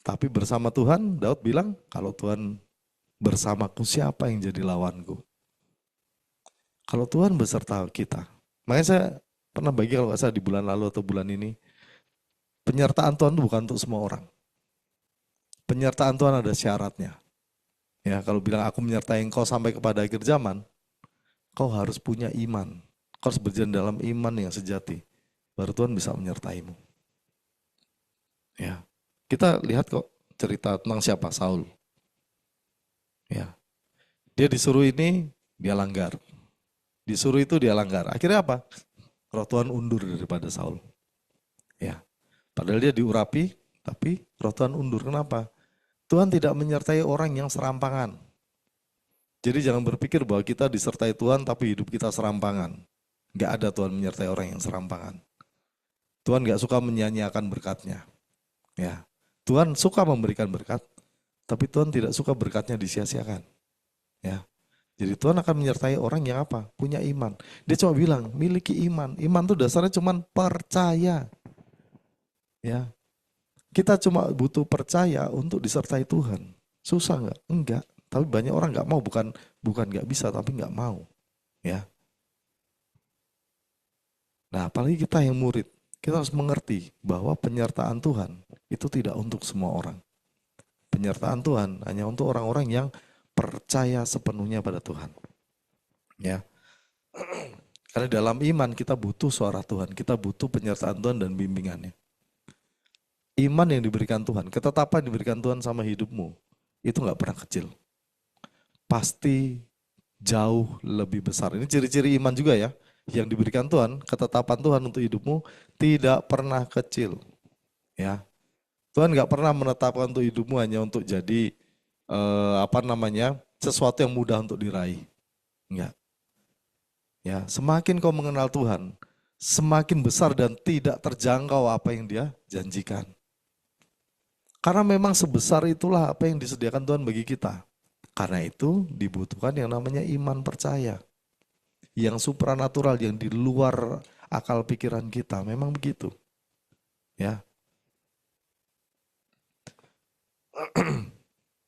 Tapi bersama Tuhan, Daud bilang, kalau Tuhan bersamaku siapa yang jadi lawanku? Kalau Tuhan beserta kita. Makanya saya pernah bagi kalau nggak salah di bulan lalu atau bulan ini, penyertaan Tuhan itu bukan untuk semua orang. Penyertaan Tuhan ada syaratnya. Ya, kalau bilang aku menyertai engkau sampai kepada akhir zaman, kau harus punya iman. Kau harus berjalan dalam iman yang sejati. Baru Tuhan bisa menyertaimu. Ya, kita lihat kok cerita tentang siapa? Saul. Ya, dia disuruh ini, dia langgar. Disuruh itu dia langgar. Akhirnya apa? Roh Tuhan undur daripada Saul. Ya, padahal dia diurapi, tapi Roh Tuhan undur. Kenapa? Tuhan tidak menyertai orang yang serampangan. Jadi jangan berpikir bahwa kita disertai Tuhan tapi hidup kita serampangan. Gak ada Tuhan menyertai orang yang serampangan. Tuhan gak suka menyia-nyiakan berkatnya. Ya, Tuhan suka memberikan berkat, tapi Tuhan tidak suka berkatnya disia-siakan. Ya, jadi Tuhan akan menyertai orang yang apa? Punya iman. Dia cuma bilang, miliki iman. Iman itu dasarnya cuma percaya. Ya, kita cuma butuh percaya untuk disertai Tuhan. Susah nggak? Enggak. Tapi banyak orang nggak mau, bukan nggak bisa, tapi nggak mau. Ya. Nah, apalagi kita yang murid, kita harus mengerti bahwa penyertaan Tuhan itu tidak untuk semua orang. Penyertaan Tuhan hanya untuk orang-orang yang percaya sepenuhnya pada Tuhan. Ya. Karena dalam iman kita butuh suara Tuhan, kita butuh penyertaan Tuhan dan bimbingannya. Iman yang diberikan Tuhan, ketetapan yang diberikan Tuhan sama hidupmu, itu nggak pernah kecil. Pasti jauh lebih besar. Ini ciri-ciri iman juga ya, yang diberikan Tuhan, ketetapan Tuhan untuk hidupmu tidak pernah kecil. Ya, Tuhan nggak pernah menetapkan untuk hidupmu hanya untuk jadi sesuatu yang mudah untuk diraih. Enggak. Ya, semakin kau mengenal Tuhan, semakin besar dan tidak terjangkau apa yang Dia janjikan. Karena memang sebesar itulah apa yang disediakan Tuhan bagi kita. Karena itu dibutuhkan yang namanya iman percaya. Yang supranatural, yang di luar akal pikiran kita. Memang begitu. Ya.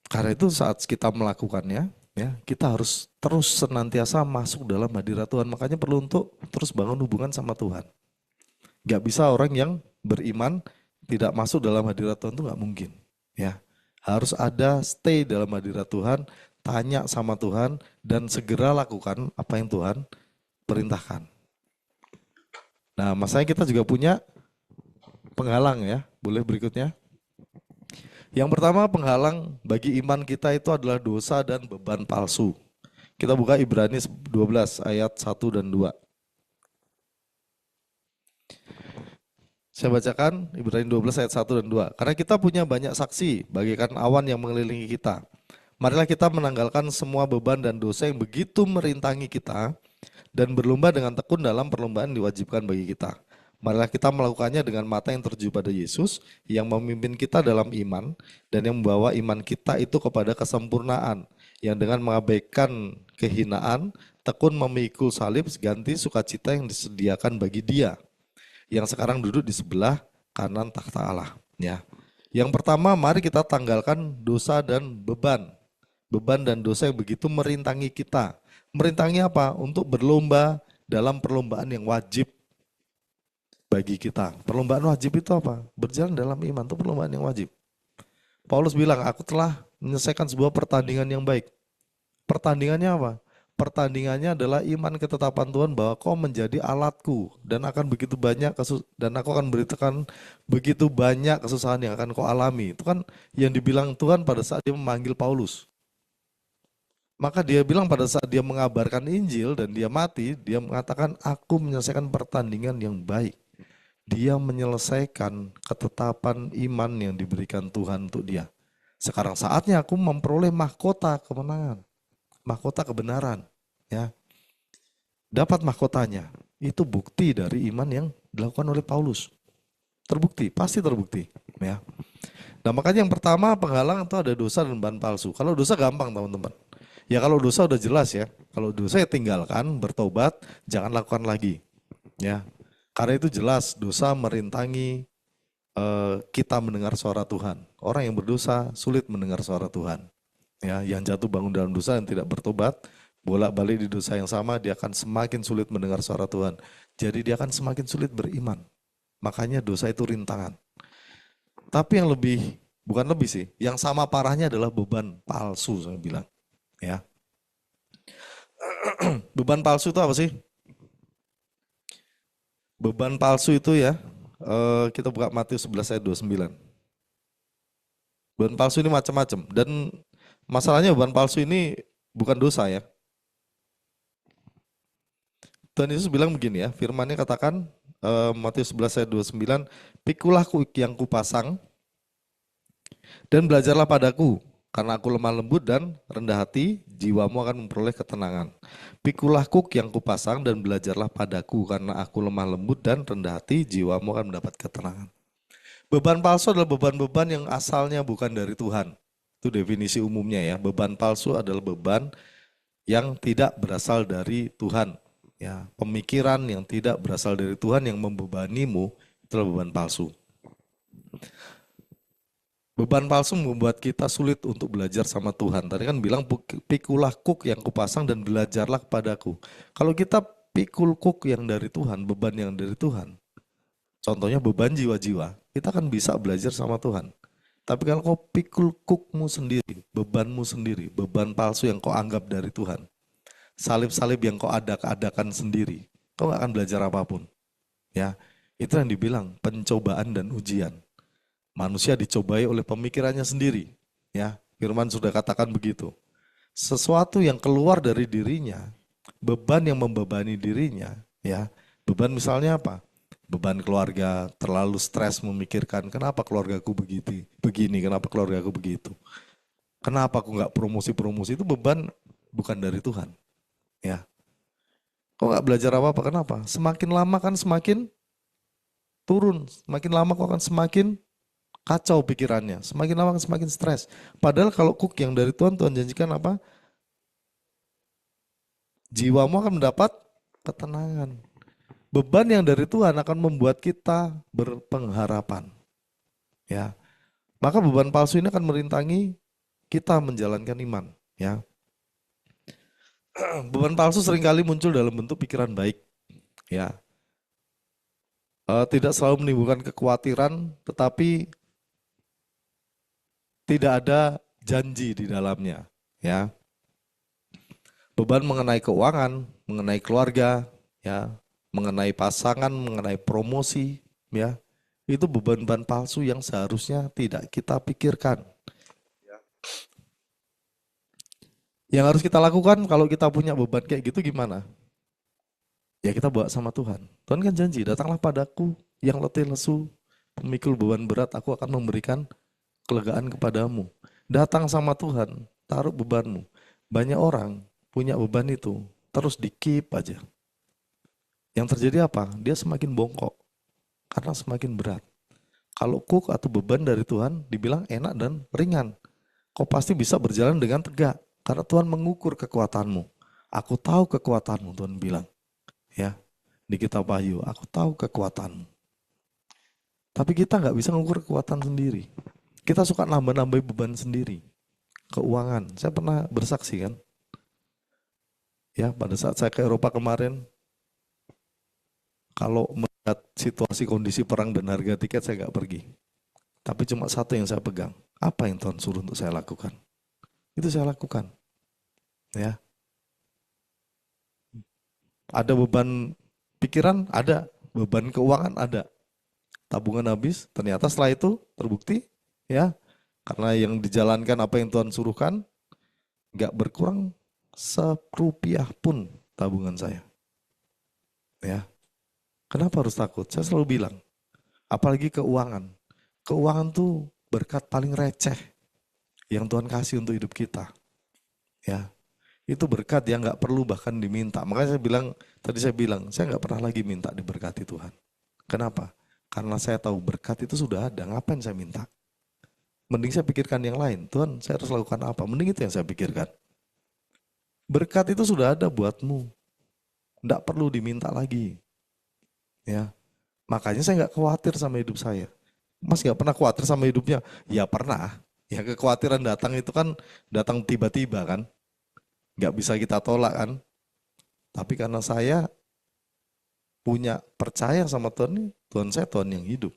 Karena itu saat kita melakukannya, ya, kita harus terus senantiasa masuk dalam hadirat Tuhan. Makanya perlu untuk terus bangun hubungan sama Tuhan. Gak bisa orang yang beriman tidak masuk dalam hadirat Tuhan itu gak mungkin. Ya, harus ada stay dalam hadirat Tuhan, tanya sama Tuhan, dan segera lakukan apa yang Tuhan perintahkan. Nah, masalahnya kita juga punya penghalang ya. Boleh berikutnya. Yang pertama penghalang bagi iman kita itu adalah dosa dan beban palsu. Kita buka Ibrani 12 ayat 1 dan 2. Saya bacakan Ibrani 12 ayat 1 dan 2. Karena kita punya banyak saksi bagaikan awan yang mengelilingi kita. Marilah kita menanggalkan semua beban dan dosa yang begitu merintangi kita dan berlomba dengan tekun dalam perlombaan yang diwajibkan bagi kita. Marilah kita melakukannya dengan mata yang tertuju pada Yesus yang memimpin kita dalam iman dan yang membawa iman kita itu kepada kesempurnaan, yang dengan mengabaikan kehinaan tekun memikul salib ganti sukacita yang disediakan bagi Dia yang sekarang duduk di sebelah kanan takhta Allah. Ya. Yang pertama, mari kita tanggalkan dosa dan beban dan dosa yang begitu merintangi kita. Merintangi apa? Untuk berlomba dalam perlombaan yang wajib bagi kita. Perlombaan wajib itu apa? Berjalan dalam iman, itu perlombaan yang wajib. Paulus bilang, aku telah menyelesaikan sebuah pertandingan yang baik. Pertandingannya apa? Pertandingannya adalah iman ketetapan Tuhan bahwa kau menjadi alatku dan akan begitu banyak dan aku akan beritakan begitu banyak kesusahan yang akan kau alami. Itu kan yang dibilang Tuhan pada saat dia memanggil Paulus. Maka dia bilang pada saat dia mengabarkan Injil dan dia mati, dia mengatakan aku menyelesaikan pertandingan yang baik. Dia menyelesaikan ketetapan iman yang diberikan Tuhan untuk dia. Sekarang saatnya aku memperoleh mahkota kemenangan, mahkota kebenaran. Ya, dapat mahkotanya. Itu bukti dari iman yang dilakukan oleh Paulus. Terbukti, pasti terbukti. Ya. Nah makanya yang pertama penghalang itu ada dosa dan beban palsu. Kalau dosa gampang teman-teman. Ya kalau dosa udah jelas ya. Kalau dosa ya tinggalkan, bertobat, jangan lakukan lagi. Ya. Karena itu jelas dosa merintangi kita mendengar suara Tuhan. Orang yang berdosa sulit mendengar suara Tuhan. Ya, yang jatuh bangun dalam dosa dan tidak bertobat, bolak-balik di dosa yang sama, dia akan semakin sulit mendengar suara Tuhan. Jadi dia akan semakin sulit beriman. Makanya dosa itu rintangan. Tapi yang lebih, bukan lebih sih, yang sama parahnya adalah beban palsu saya bilang. Ya. Beban palsu itu apa sih? Beban palsu itu ya, kita buka Matius 11 ayat 29. Beban palsu ini macam-macam. Dan masalahnya beban palsu ini bukan dosa ya. Tuhan Yesus bilang begini ya, firman-Nya katakan, Matius 11 ayat 29, pikulah kuk yang kupasang dan belajarlah padaku, karena aku lemah lembut dan rendah hati, jiwamu akan memperoleh ketenangan. Pikulah kuk yang kupasang dan belajarlah padaku, karena aku lemah lembut dan rendah hati, jiwamu akan mendapat ketenangan. Beban palsu adalah beban-beban yang asalnya bukan dari Tuhan. Itu definisi umumnya ya. Beban palsu adalah beban yang tidak berasal dari Tuhan. Ya, pemikiran yang tidak berasal dari Tuhan yang membebanimu, itulah beban palsu. Beban palsu membuat kita sulit untuk belajar sama Tuhan. Tadi kan bilang pikulah kuk yang kupasang dan belajarlah kepadaku. Kalau kita pikul kuk yang dari Tuhan, beban yang dari Tuhan, contohnya beban jiwa-jiwa, kita akan bisa belajar sama Tuhan. Tapi kalau kau pikul kukmu sendiri, bebanmu sendiri, beban palsu yang kau anggap dari Tuhan, salib-salib yang kau adak-adakan sendiri, kau gak akan belajar apapun. Ya, itu yang dibilang pencobaan dan ujian. Manusia dicobai oleh pemikirannya sendiri. Ya, firman sudah katakan begitu. Sesuatu yang keluar dari dirinya, beban yang membebani dirinya, ya. Beban misalnya apa? Beban keluarga, terlalu stres memikirkan kenapa keluargaku begini, kenapa keluargaku begitu. Kenapa aku nggak promosi-promosi, itu beban bukan dari Tuhan. Ya. Kok nggak belajar apa-apa, kenapa? Semakin lama kan semakin turun, semakin lama kok akan semakin kacau pikirannya, semakin lama semakin stres. Padahal kalau kuk yang dari Tuhan, Tuhan janjikan apa? Jiwamu akan mendapat ketenangan. Beban yang dari Tuhan akan membuat kita berpengharapan. Ya, maka beban palsu ini akan merintangi kita menjalankan iman. Ya, beban palsu seringkali muncul dalam bentuk pikiran baik. Ya, tidak selalu menimbulkan kekhawatiran, tetapi tidak ada janji di dalamnya. Ya, beban mengenai keuangan, mengenai keluarga, ya, mengenai pasangan, mengenai promosi, ya, itu beban-beban palsu yang seharusnya tidak kita pikirkan. Yang harus kita lakukan kalau kita punya beban kayak gitu gimana? Ya kita bawa sama Tuhan. Tuhan kan janji, datanglah padaku yang letih lesu, memikul beban berat, aku akan memberikan kelegaan kepadamu. Datang sama Tuhan, taruh bebanmu. Banyak orang punya beban itu, terus dikip aja. Yang terjadi apa? Dia semakin bongkok, karena semakin berat. Kalau kuk atau beban dari Tuhan dibilang enak dan ringan, kau pasti bisa berjalan dengan tegak, karena Tuhan mengukur kekuatanmu. Aku tahu kekuatanmu, Tuhan bilang. Ya, di kitab Wahyu, aku tahu kekuatanmu. Tapi kita nggak bisa mengukur kekuatan sendiri. Kita suka nambah-nambah beban sendiri. Keuangan, saya pernah bersaksi kan. Ya, pada saat saya ke Eropa kemarin, kalau melihat situasi kondisi perang dan harga tiket saya nggak pergi. Tapi cuma satu yang saya pegang. Apa yang Tuhan suruh untuk saya lakukan? Itu saya lakukan. Ya. Ada beban pikiran? Ada. Beban keuangan? Ada. Tabungan habis? Ternyata setelah itu terbukti, ya, karena yang dijalankan apa yang Tuhan suruhkan, nggak berkurang serupiah pun tabungan saya. Ya. Kenapa harus takut? Saya selalu bilang, apalagi keuangan. Keuangan tuh berkat paling receh yang Tuhan kasih untuk hidup kita. Ya, itu berkat yang nggak perlu bahkan diminta. Makanya saya bilang, saya nggak pernah lagi minta diberkati Tuhan. Kenapa? Karena saya tahu berkat itu sudah ada, ngapain saya minta? Mending saya pikirkan yang lain. Tuhan, saya harus lakukan apa? Mending itu yang saya pikirkan. Berkat itu sudah ada buatmu. Nggak perlu diminta lagi. Ya, makanya saya nggak khawatir sama hidup saya. Mas nggak pernah khawatir sama hidupnya? Ya pernah. Ya kekhawatiran datang itu kan datang tiba-tiba kan. Nggak bisa kita tolak kan. Tapi karena saya punya percaya sama Tuhan, Tuhan saya Tuhan yang hidup.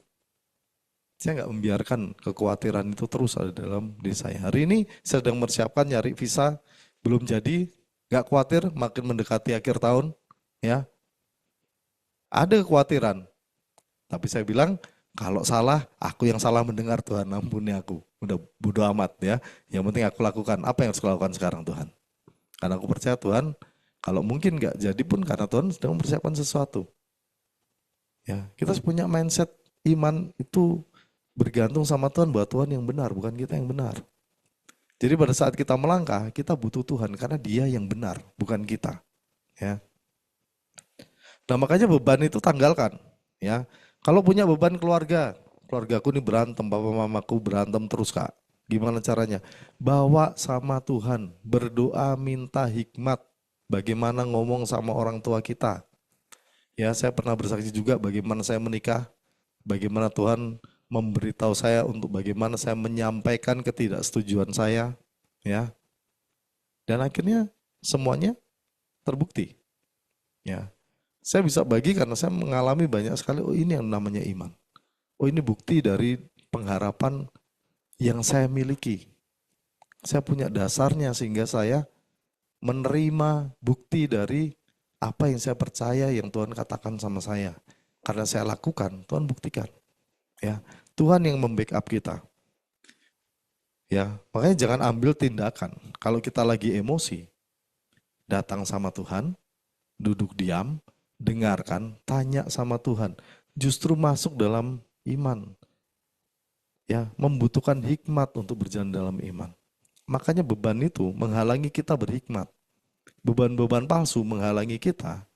Saya nggak membiarkan kekhawatiran itu terus ada dalam diri saya. Hari ini saya sedang mempersiapkan nyari visa, belum jadi, nggak khawatir makin mendekati akhir tahun. Ya, ada kekhawatiran. Tapi saya bilang, kalau salah, aku yang salah mendengar Tuhan, ampuni aku. Udah bodo amat ya. Yang penting aku lakukan. Apa yang harus aku lakukan sekarang Tuhan? Karena aku percaya Tuhan, kalau mungkin nggak jadi pun karena Tuhan sedang mempersiapkan sesuatu. Ya, kita punya mindset iman itu bergantung sama Tuhan, bahwa Tuhan yang benar, bukan kita yang benar. Jadi pada saat kita melangkah, kita butuh Tuhan karena Dia yang benar, bukan kita. Ya. Nah makanya beban itu tanggalkan. Ya, kalau punya beban keluargaku ini berantem, papa mamaku berantem terus kak. Gimana caranya? Bawa sama Tuhan, berdoa minta hikmat. Bagaimana ngomong sama orang tua kita. Ya, saya pernah bersaksi juga bagaimana saya menikah, bagaimana Tuhan memberitahu saya untuk bagaimana saya menyampaikan ketidaksetujuan saya, ya. Dan akhirnya semuanya terbukti. Ya. Saya bisa bagi karena saya mengalami banyak sekali, oh ini yang namanya iman. Oh ini bukti dari pengharapan yang saya miliki. Saya punya dasarnya sehingga saya menerima bukti dari apa yang saya percaya yang Tuhan katakan sama saya. Karena saya lakukan, Tuhan buktikan. Ya, Tuhan yang membackup kita. Ya, makanya jangan ambil tindakan. Kalau kita lagi emosi, datang sama Tuhan, duduk diam, dengarkan, tanya sama Tuhan. Justru masuk dalam iman. Ya, membutuhkan hikmat untuk berjalan dalam iman. Makanya beban itu menghalangi kita berhikmat. Beban-beban palsu menghalangi kita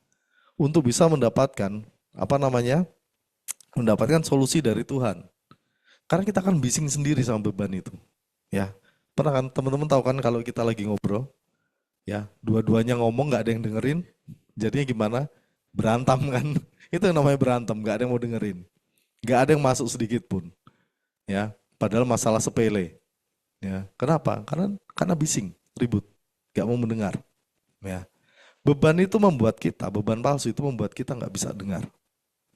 untuk bisa mendapatkan mendapatkan solusi dari Tuhan. Karena kita akan bising sendiri sama beban itu. Ya, pernah kan teman-teman tahu kan kalau kita lagi ngobrol, ya dua-duanya ngomong nggak ada yang dengerin, jadinya gimana? Berantem kan? Itu yang namanya berantem, nggak ada yang mau dengerin. Nggak ada yang masuk sedikit pun. Ya, padahal masalah sepele. Ya, kenapa? Karena bising, ribut, nggak mau mendengar. Ya, beban itu membuat kita, beban palsu itu membuat kita nggak bisa dengar.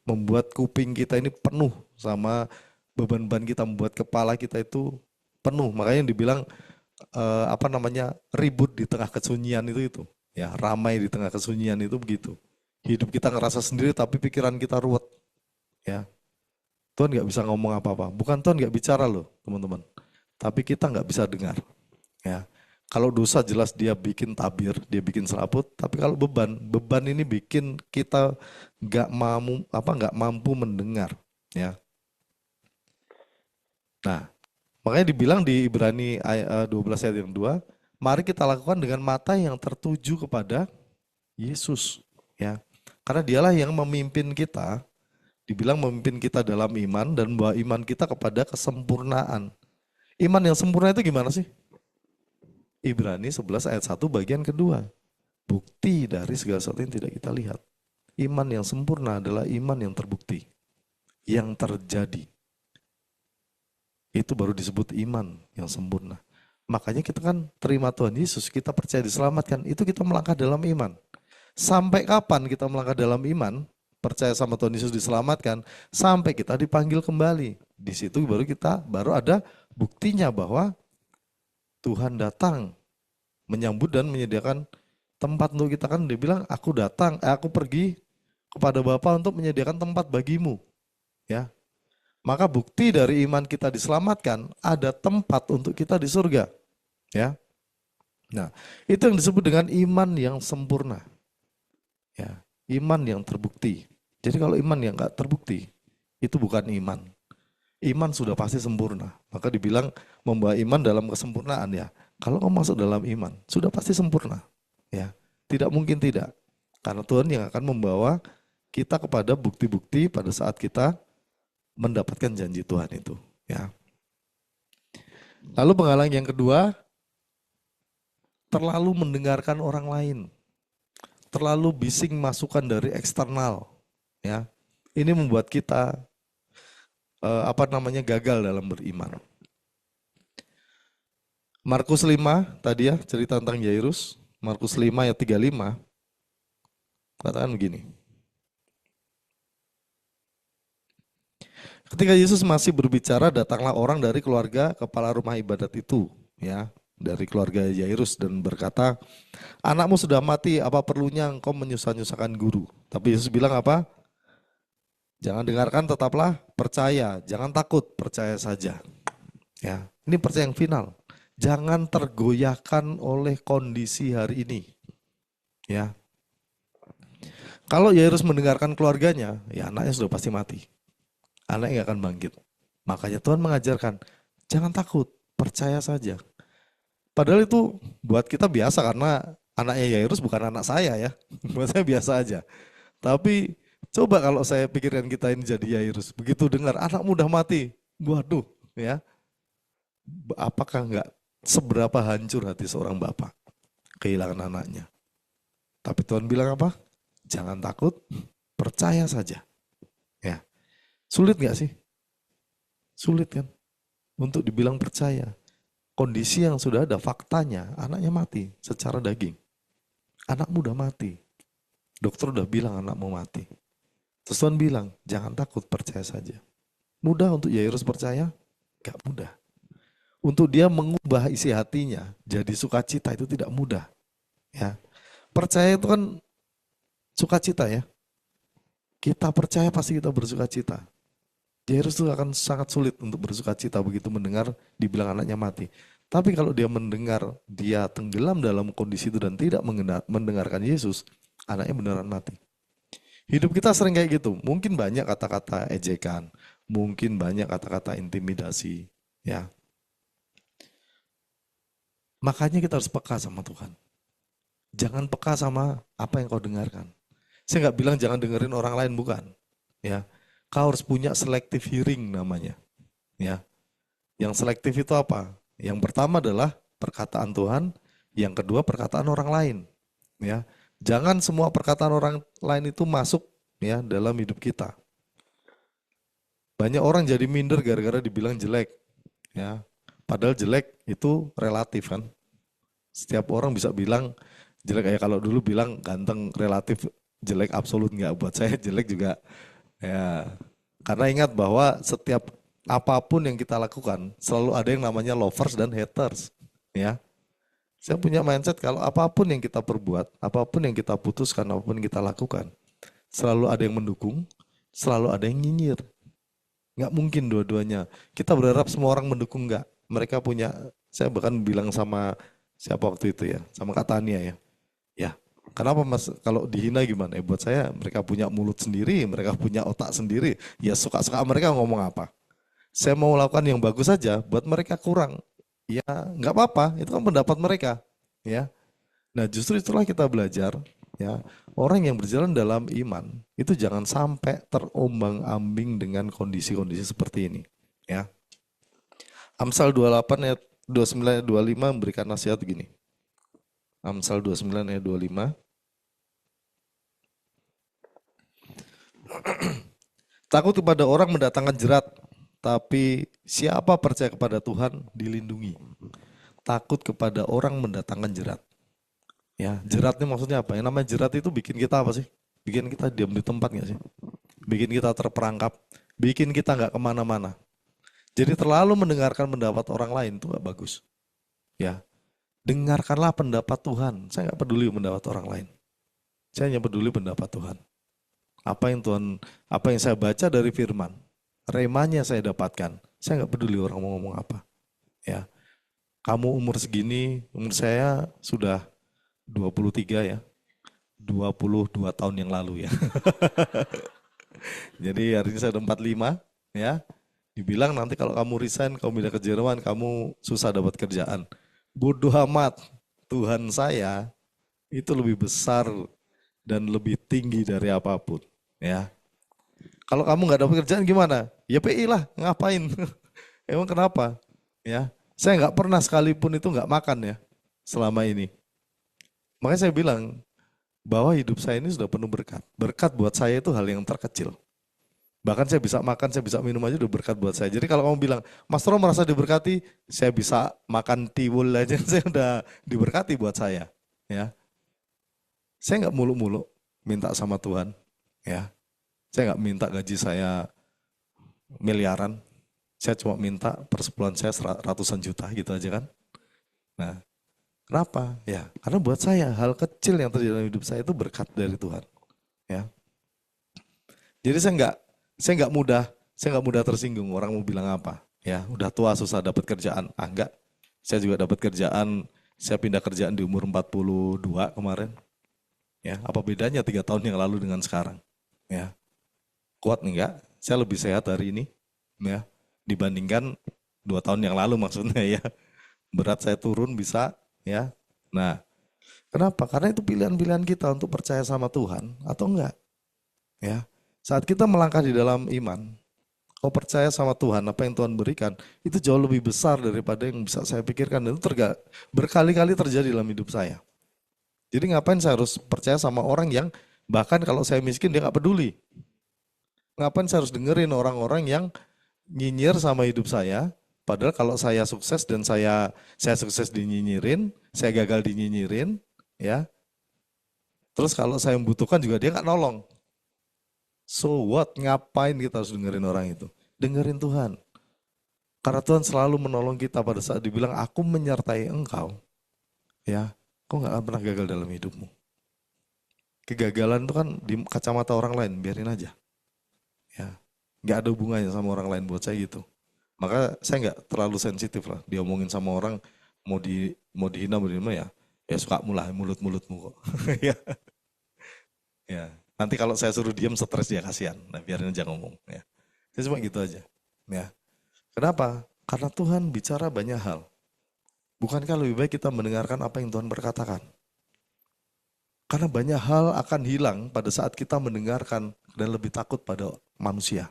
Membuat kuping kita ini penuh sama beban-beban kita, membuat kepala kita itu penuh. Makanya yang dibilang ribut di tengah kesunyian itu. Ya, ramai di tengah kesunyian itu begitu. Hidup kita ngerasa sendiri tapi pikiran kita ruwet. Ya, Tuhan nggak bisa ngomong apa-apa. Bukan Tuhan nggak bicara loh, teman-teman. Tapi kita nggak bisa dengar. Ya, kalau dosa jelas dia bikin tabir, dia bikin serabut. Tapi kalau beban ini bikin kita nggak mampu mendengar. Ya. Nah, makanya dibilang di Ibrani 12 ayat yang 2, mari kita lakukan dengan mata yang tertuju kepada Yesus. Ya, karena dialah yang memimpin kita. Dibilang memimpin kita dalam iman dan membawa iman kita kepada kesempurnaan. Iman yang sempurna itu gimana sih? Ibrani 11 ayat 1 bagian kedua. Bukti dari segala sesuatu yang tidak kita lihat. Iman yang sempurna adalah iman yang terbukti. Yang terjadi. Itu baru disebut iman yang sempurna. Makanya kita kan terima Tuhan Yesus, kita percaya diselamatkan, itu kita melangkah dalam iman. Sampai kapan kita melangkah dalam iman? Percaya sama Tuhan Yesus diselamatkan, sampai kita dipanggil kembali. Di situ baru ada buktinya bahwa Tuhan datang menyambut dan menyediakan tempat untuk kita. Kan dia bilang, aku pergi kepada Bapa untuk menyediakan tempat bagimu. Ya. Maka bukti dari iman kita diselamatkan, ada tempat untuk kita di surga. Ya. Nah, itu yang disebut dengan iman yang sempurna. Ya, iman yang terbukti. Jadi kalau iman yang enggak terbukti, itu bukan iman. Iman sudah pasti sempurna. Maka dibilang membawa iman dalam kesempurnaan ya. Kalau kamu masuk dalam iman, sudah pasti sempurna. Ya, tidak mungkin tidak. Karena Tuhan yang akan membawa kita kepada bukti-bukti pada saat kita mendapatkan janji Tuhan itu. Ya. Lalu penghalang yang kedua, terlalu mendengarkan orang lain. Terlalu bising masukan dari eksternal. Ya. Ini membuat kita gagal dalam beriman. Markus 5 tadi ya, cerita tentang Yairus. Markus 5 ayat 35 katakan begini. Ketika Yesus masih berbicara, datanglah orang dari keluarga kepala rumah ibadat itu, ya, dari keluarga Yairus dan berkata, anakmu sudah mati, apa perlunya engkau menyusah-nyusahkan guru? Tapi Yesus bilang apa? Jangan dengarkan, tetaplah percaya, jangan takut, percaya saja. Ya, ini percaya yang final. Jangan tergoyahkan oleh kondisi hari ini. Ya. Kalau Yairus mendengarkan keluarganya, ya anaknya sudah pasti mati. Anaknya gak akan bangkit. Makanya Tuhan mengajarkan, jangan takut, percaya saja. Padahal itu buat kita biasa karena anaknya Yairus bukan anak saya ya. Buat saya biasa aja. Tapi coba kalau saya pikirkan kita ini jadi Yairus, begitu dengar anakmu udah mati, waduh ya. Apakah enggak seberapa hancur hati seorang bapak kehilangan anaknya. Tapi Tuhan bilang apa? Jangan takut, percaya saja. Ya. Sulit enggak sih? Sulit kan? Untuk dibilang percaya. Kondisi yang sudah ada faktanya, anaknya mati secara daging. Anakmu udah mati. Dokter udah bilang anakmu mati. Terus Tuhan bilang, jangan takut, percaya saja. Mudah untuk Yairus percaya? Gak mudah. Untuk dia mengubah isi hatinya jadi sukacita itu tidak mudah. Ya, percaya itu kan sukacita ya. Kita percaya pasti kita bersukacita. Yairus itu akan sangat sulit untuk bersukacita begitu mendengar dibilang anaknya mati. Tapi kalau dia mendengar dia tenggelam dalam kondisi itu dan tidak mendengarkan Yesus, anaknya beneran mati. Hidup kita sering kayak gitu. Mungkin banyak kata-kata ejekan, mungkin banyak kata-kata intimidasi, ya. Makanya kita harus peka sama Tuhan. Jangan peka sama apa yang kau dengarkan. Saya nggak bilang jangan dengerin orang lain, bukan. Ya, kau harus punya selective hearing namanya. Ya, yang selektif itu apa? Yang pertama adalah perkataan Tuhan, yang kedua perkataan orang lain. Ya, jangan semua perkataan orang lain itu masuk ya dalam hidup kita. Banyak orang jadi minder gara-gara dibilang jelek, ya. Padahal jelek itu relatif kan. Setiap orang bisa bilang jelek, kayak kalau dulu bilang ganteng relatif, jelek absolut nggak. Buat saya jelek juga ya. Karena ingat bahwa setiap apapun yang kita lakukan selalu ada yang namanya lovers dan haters, ya. Saya punya mindset kalau apapun yang kita perbuat, apapun yang kita putuskan, apapun yang kita lakukan, selalu ada yang mendukung, selalu ada yang nyinyir. Nggak mungkin dua-duanya. Kita berharap semua orang mendukung, nggak. Mereka punya, saya bahkan bilang sama siapa waktu itu ya, sama Kak Tania ya. Ya, kenapa Mas kalau dihina gimana? Buat saya mereka punya mulut sendiri, mereka punya otak sendiri. Ya suka-suka mereka ngomong apa. Saya mau lakukan yang bagus saja, buat mereka kurang. Ya nggak apa-apa, itu kan pendapat mereka. Ya, nah justru itulah kita belajar. Ya, orang yang berjalan dalam iman itu jangan sampai terombang-ambing dengan kondisi-kondisi seperti ini. Ya, Amsal 28 ayat 29 ayat 25 memberikan nasihat begini. Amsal 29 ayat 25. Takut kepada orang mendatangkan jerat, tapi siapa percaya kepada Tuhan dilindungi. Takut kepada orang mendatangkan jerat. Ya, jerat ini maksudnya apa? Yang namanya jerat itu bikin kita apa sih? Bikin kita diam di tempat nggak sih? Bikin kita terperangkap, bikin kita nggak kemana-mana. Jadi terlalu mendengarkan pendapat orang lain itu nggak bagus. Ya, dengarkanlah pendapat Tuhan. Saya nggak peduli pendapat orang lain. Saya hanya peduli pendapat Tuhan. Apa yang saya baca dari firman, remanya saya dapatkan. Saya nggak peduli orang mau ngomong apa. Ya, kamu umur segini, umur saya sudah 23 ya. 22 tahun yang lalu ya. Jadi hari ini saya udah 45 ya. Dibilang nanti kalau kamu resign, kamu pindah ke Jerman, kamu susah dapat kerjaan. Bodoh amat. Tuhan saya itu lebih besar dan lebih tinggi dari apapun, ya. Kalau kamu nggak dapat kerjaan gimana? Ya PI lah, ngapain? Emang kenapa? Ya, saya nggak pernah sekalipun itu nggak makan ya selama ini. Makanya saya bilang bahwa hidup saya ini sudah penuh berkat. Berkat buat saya itu hal yang terkecil. Bahkan saya bisa makan, saya bisa minum aja udah berkat buat saya. Jadi kalau kamu bilang, Mas Ro merasa diberkati, saya bisa makan tiwul aja, saya udah diberkati buat saya. Ya, saya nggak muluk-muluk minta sama Tuhan. Ya, saya nggak minta gaji saya miliaran. Saya cuma minta persepuluhan saya ratusan juta gitu aja kan. Nah, kenapa? Ya, karena buat saya hal kecil yang terjadi dalam hidup saya itu berkat dari Tuhan. Ya, jadi saya nggak mudah tersinggung orang mau bilang apa. Ya, udah tua susah dapat kerjaan. Ah, enggak. Saya juga dapat kerjaan, saya pindah kerjaan di umur 42 kemarin. Ya, apa bedanya 3 tahun yang lalu dengan sekarang? Ya. Kuat enggak? Saya lebih sehat hari ini, ya, dibandingkan 2 tahun yang lalu maksudnya ya. Berat saya turun bisa, ya. Nah, kenapa? Karena itu pilihan-pilihan kita untuk percaya sama Tuhan atau enggak. Ya. Saat kita melangkah di dalam iman, kau percaya sama Tuhan, apa yang Tuhan berikan, itu jauh lebih besar daripada yang bisa saya pikirkan. Dan itu berkali-kali terjadi dalam hidup saya. Jadi ngapain saya harus percaya sama orang yang bahkan kalau saya miskin dia nggak peduli. Ngapain saya harus dengerin orang-orang yang nyinyir sama hidup saya, padahal kalau saya sukses dan saya sukses dinyinyirin, saya gagal dinyinyirin, ya. Terus kalau saya membutuhkan juga dia nggak nolong. So what? Ngapain kita harus dengerin orang itu? Dengerin Tuhan. Karena Tuhan selalu menolong kita pada saat dibilang, aku menyertai engkau. Ya, kau gak akan pernah gagal dalam hidupmu. Kegagalan itu kan di kacamata orang lain, biarin aja. Ya, gak ada hubungannya sama orang lain buat saya gitu. Maka saya gak terlalu sensitif lah. Diomongin sama orang, mau dihina, ya suka mulai mulut-mulutmu kok. Ya. Ya. Nanti kalau saya suruh diam stres dia kasihan. Nah, biarin aja ngomong. Ya. Saya cuma gitu aja. Ya. Kenapa? Karena Tuhan bicara banyak hal. Bukankah lebih baik kita mendengarkan apa yang Tuhan berkatakan? Karena banyak hal akan hilang pada saat kita mendengarkan dan lebih takut pada manusia.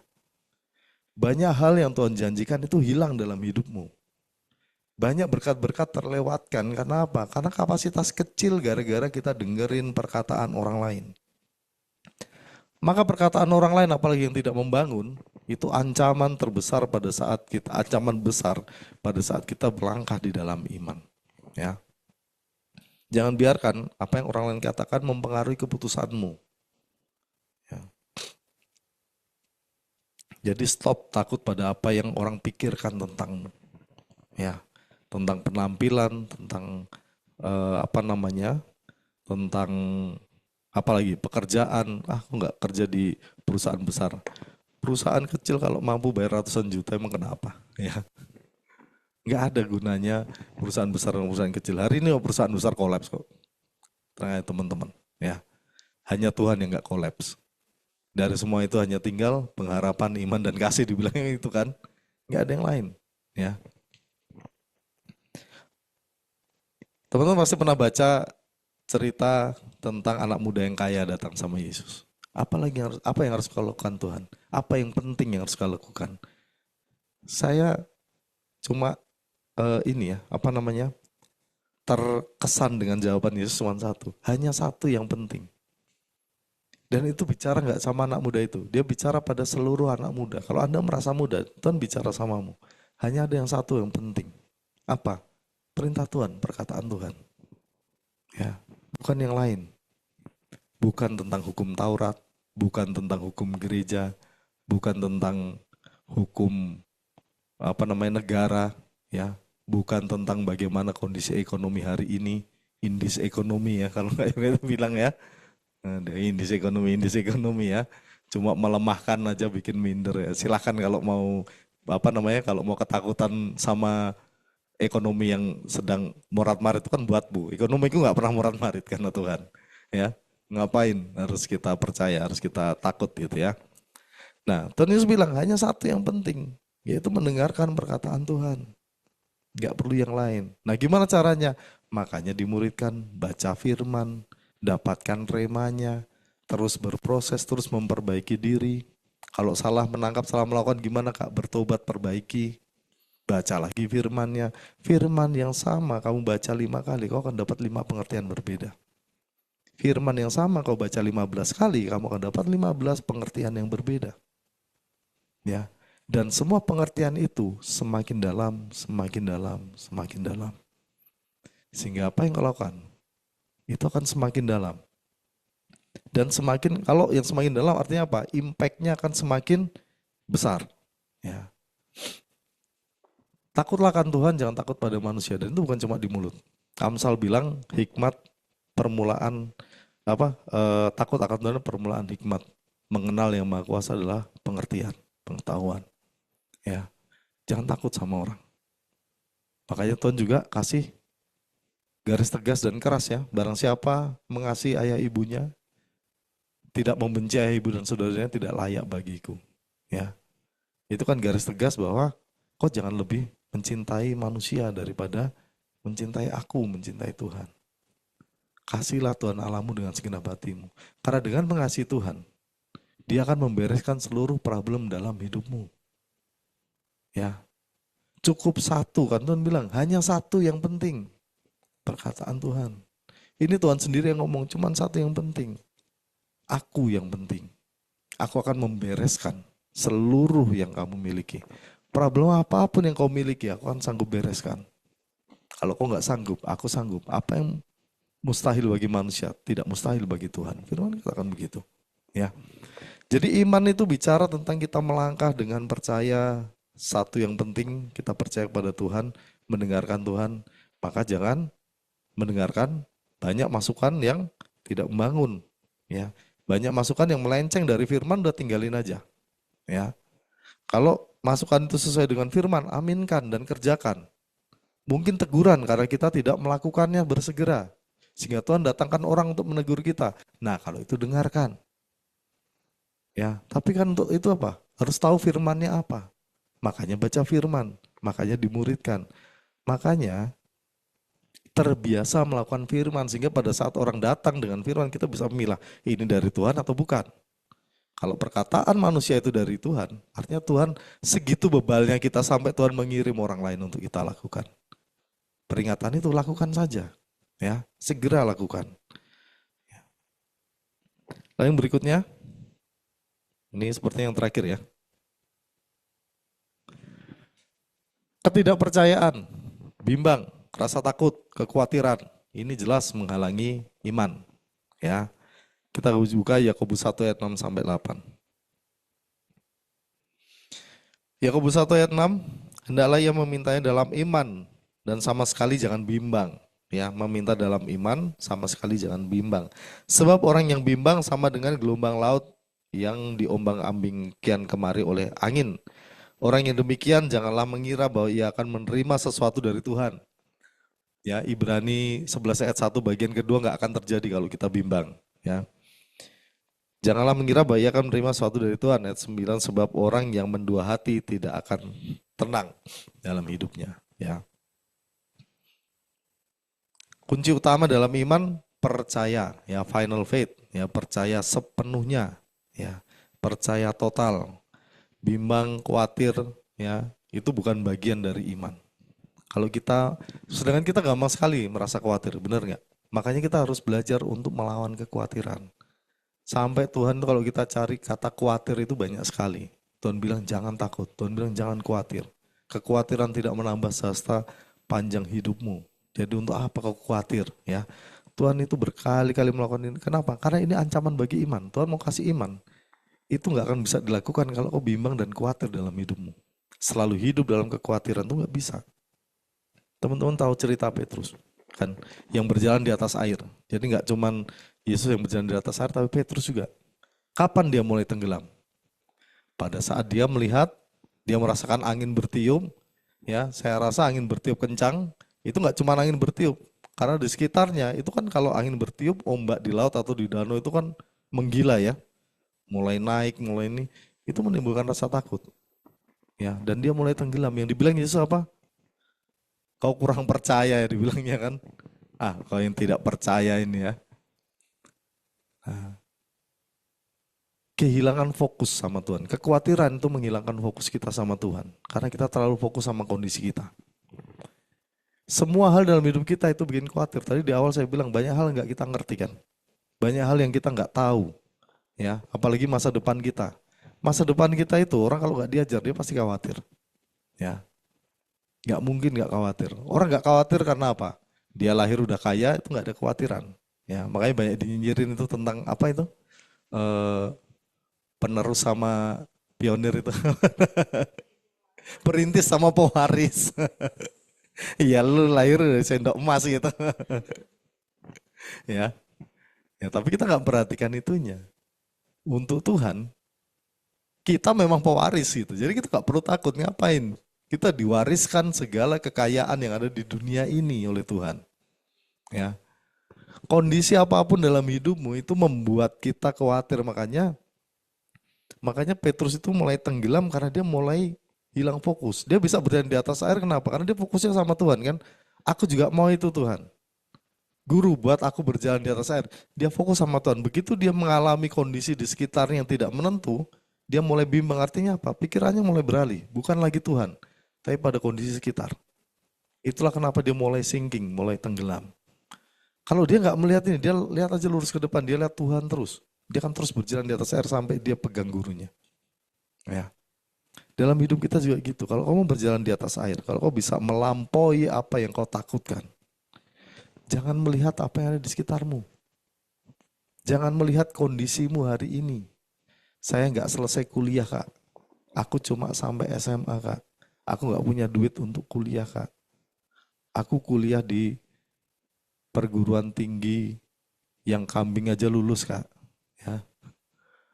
Banyak hal yang Tuhan janjikan itu hilang dalam hidupmu. Banyak berkat-berkat terlewatkan. Karena apa? Karena kapasitas kecil gara-gara kita dengerin perkataan orang lain. Maka perkataan orang lain apalagi yang tidak membangun, itu ancaman terbesar pada saat kita, ancaman besar pada saat kita berlangkah di dalam iman. Ya. Jangan biarkan apa yang orang lain katakan mempengaruhi keputusanmu. Ya. Jadi stop takut pada apa yang orang pikirkan tentangmu. Ya, tentang penampilan, tentang tentang apalagi pekerjaan. Aku nggak kerja di perusahaan besar. Perusahaan kecil kalau mampu bayar ratusan juta emang kenapa? Ya, nggak ada gunanya perusahaan besar dan perusahaan kecil. Hari ini perusahaan besar kolaps kok. Tengah teman-teman. Ya, hanya Tuhan yang nggak kolaps. Dari semua itu hanya tinggal pengharapan, iman dan kasih dibilangnya itu kan. Nggak ada yang lain. Ya. Teman-teman pasti pernah baca cerita tentang anak muda yang kaya datang sama Yesus. Apa yang harus kau lakukan Tuhan? Apa yang penting yang harus kau lakukan? Saya cuma terkesan dengan jawaban Yesus cuma satu. Hanya satu yang penting. Dan itu bicara nggak sama anak muda itu. Dia bicara pada seluruh anak muda. Kalau Anda merasa muda, Tuhan bicara samamu. Hanya ada yang satu yang penting. Apa? Perintah Tuhan, perkataan Tuhan. Ya, bukan yang lain. Bukan tentang hukum Taurat, bukan tentang hukum gereja, bukan tentang hukum negara, ya. Bukan tentang bagaimana kondisi ekonomi hari ini, indeks ekonomi ya kalau nggak bilang ya. Indeks ekonomi ya. Cuma melemahkan aja bikin minder ya. Silahkan kalau mau kalau mau ketakutan sama ekonomi yang sedang morat-marit itu kan buatmu. Ekonomi itu nggak pernah morat-marit karena Tuhan. Ya, ngapain harus kita percaya, harus kita takut gitu ya. Nah, Tuhan Yesus bilang hanya satu yang penting, yaitu mendengarkan perkataan Tuhan. Nggak perlu yang lain. Nah, gimana caranya? Makanya dimuridkan, baca firman, dapatkan remanya, terus berproses, terus memperbaiki diri. Kalau salah menangkap, salah melakukan gimana Kak? Bertobat, perbaiki. Baca lagi firmannya. Firman yang sama kamu baca 5 kali, kau akan dapat 5 pengertian berbeda. Firman yang sama kau baca 15 kali, kamu akan dapat 15 pengertian yang berbeda. Ya. Dan semua pengertian itu semakin dalam, semakin dalam, semakin dalam. Sehingga apa yang kau lakukan? Itu akan semakin dalam. Dan kalau yang semakin dalam artinya apa? Impact-nya akan semakin besar. Ya. Takutlah akan Tuhan, jangan takut pada manusia. Dan itu bukan cuma di mulut. Amsal bilang hikmat permulaan takut akan Tuhan permulaan hikmat. Mengenal yang Maha Kuasa adalah pengertian, pengetahuan. Ya, jangan takut sama orang. Makanya Tuhan juga kasih garis tegas dan keras ya. Barang siapa mengasihi ayah ibunya, tidak membenci ayah ibu dan saudaranya, tidak layak bagiku. Ya, itu kan garis tegas bahwa kau jangan lebih mencintai manusia daripada mencintai aku, mencintai Tuhan. Kasihlah Tuhan Allahmu dengan segenap hatimu. Karena dengan mengasihi Tuhan, Dia akan membereskan seluruh problem dalam hidupmu. Ya, cukup satu kan Tuhan bilang, hanya satu yang penting. Perkataan Tuhan. Ini Tuhan sendiri yang ngomong, cuma satu yang penting. Aku yang penting. Aku akan membereskan seluruh yang kamu miliki. Problem apapun yang kau miliki, aku akan sanggup bereskan. Kalau kau nggak sanggup, aku sanggup. Apa yang mustahil bagi manusia, tidak mustahil bagi Tuhan. Firman katakan begitu. Ya. Jadi iman itu bicara tentang kita melangkah dengan percaya. Satu yang penting, kita percaya kepada Tuhan, mendengarkan Tuhan. Maka jangan mendengarkan banyak masukan yang tidak membangun. Ya. Banyak masukan yang melenceng dari firman, udah tinggalin aja. Ya. Kalau masukan itu sesuai dengan firman, aminkan dan kerjakan. Mungkin teguran karena kita tidak melakukannya bersegera. Sehingga Tuhan datangkan orang untuk menegur kita. Nah, kalau itu dengarkan. Ya, tapi kan untuk itu apa? Harus tahu firmannya apa. Makanya baca firman, makanya dimuridkan. Makanya terbiasa melakukan firman sehingga pada saat orang datang dengan firman kita bisa memilah ini dari Tuhan atau bukan. Kalau perkataan manusia itu dari Tuhan, artinya Tuhan segitu bebalnya kita sampai Tuhan mengirim orang lain untuk kita lakukan. Peringatan itu lakukan saja, ya, segera lakukan. Lalu yang berikutnya, Ini seperti yang terakhir ya. Ketidakpercayaan, bimbang, rasa takut, kekhawatiran. Ini jelas menghalangi iman. Ya, kita buka Yakobus 1 ayat 6 sampai 8. Yakobus 1 ayat 6, hendaklah ia memintanya dalam iman dan sama sekali jangan bimbang. Ya, meminta dalam iman sama sekali jangan bimbang. Sebab orang yang bimbang sama dengan gelombang laut yang diombang-ambingkan kemari oleh angin. Orang yang demikian janganlah mengira bahwa ia akan menerima sesuatu dari Tuhan. Ya, Ibrani 11 ayat 1 bagian kedua nggak akan terjadi kalau kita bimbang. Ya. Janganlah mengira bahwa ia akan menerima sesuatu dari Tuhan. Ayat 9, sebab orang yang mendua hati tidak akan tenang dalam hidupnya. Ya. Kunci utama dalam iman percaya, ya, final faith, ya, percaya sepenuhnya, ya, percaya total. Bimbang, khawatir, ya, itu bukan bagian dari iman. Kalau kita, sedangkan kita gampang sekali merasa khawatir, benar nggak? Makanya kita harus belajar untuk melawan kekhawatiran. Sampai Tuhan tuh kalau kita cari kata khawatir itu banyak sekali. Tuhan bilang jangan takut, Tuhan bilang jangan khawatir. Kekhawatiran tidak menambah sasta panjang hidupmu. Jadi untuk apa kau khawatir, ya? Tuhan itu berkali-kali melakukan ini. Kenapa? Karena ini ancaman bagi iman. Tuhan mau kasih iman. Itu nggak akan bisa dilakukan kalau kau bimbang dan khawatir dalam hidupmu. Selalu hidup dalam kekhawatiran itu nggak bisa. Teman-teman tahu cerita Petrus, kan? Yang berjalan di atas air. Jadi nggak cuman Yesus yang berjalan di atas air, tapi Petrus juga. Kapan dia mulai tenggelam? Pada saat dia melihat, dia merasakan angin bertiup. Ya, saya rasa angin bertiup kencang. Itu nggak cuma angin bertiup, karena di sekitarnya itu kan kalau angin bertiup, ombak di laut atau di danau itu kan menggila ya, mulai naik, mulai ini, itu menimbulkan rasa takut. Ya, dan dia mulai tenggelam. Yang dibilang Yesus apa? Kau kurang percaya ya dibilangnya kan? Kau yang tidak percaya ini ya. Nah, kehilangan fokus sama Tuhan. Kekhawatiran itu menghilangkan fokus kita sama Tuhan, karena kita terlalu fokus sama kondisi kita. Semua hal dalam hidup kita itu bikin khawatir. Tadi di awal saya bilang banyak hal nggak kita ngerti kan. Banyak hal yang kita nggak tahu. Ya, apalagi masa depan kita. Masa depan kita itu orang kalau nggak diajar dia pasti khawatir. Ya, nggak mungkin nggak khawatir. Orang nggak khawatir karena apa? Dia lahir udah kaya itu nggak ada kekhawatiran. Ya, makanya banyak dinyinyirin itu tentang apa itu? Penerus sama pionir itu. Perintis sama pewaris. Iya, lu lahir dari sendok emas gitu. Ya. Ya, tapi kita nggak perhatikan itunya. Untuk Tuhan, kita memang pewaris gitu. Jadi kita nggak perlu takut ngapain. Kita diwariskan segala kekayaan yang ada di dunia ini oleh Tuhan. Ya. Kondisi apapun dalam hidupmu itu membuat kita khawatir, makanya Petrus itu mulai tenggelam karena dia mulai hilang fokus. Dia bisa berjalan di atas air kenapa? Karena dia fokusnya sama Tuhan kan. Aku juga mau itu Tuhan. Guru buat aku berjalan di atas air. Dia fokus sama Tuhan. Begitu dia mengalami kondisi di sekitarnya yang tidak menentu, dia mulai bimbang. Artinya apa? Pikirannya mulai beralih. Bukan lagi Tuhan, tapi pada kondisi sekitar. Itulah kenapa dia mulai sinking, mulai tenggelam. Kalau dia nggak melihat ini, dia lihat aja lurus ke depan. Dia lihat Tuhan terus. Dia akan terus berjalan di atas air sampai dia pegang gurunya. Ya. Dalam hidup kita juga gitu. Kalau kamu berjalan di atas air, kalau kau bisa melampaui apa yang kau takutkan, jangan melihat apa yang ada di sekitarmu. Jangan melihat kondisimu hari ini. Saya nggak selesai kuliah kak. Aku cuma sampai SMA kak. Aku nggak punya duit untuk kuliah kak. Aku kuliah di perguruan tinggi yang kambing aja lulus kak. Ya.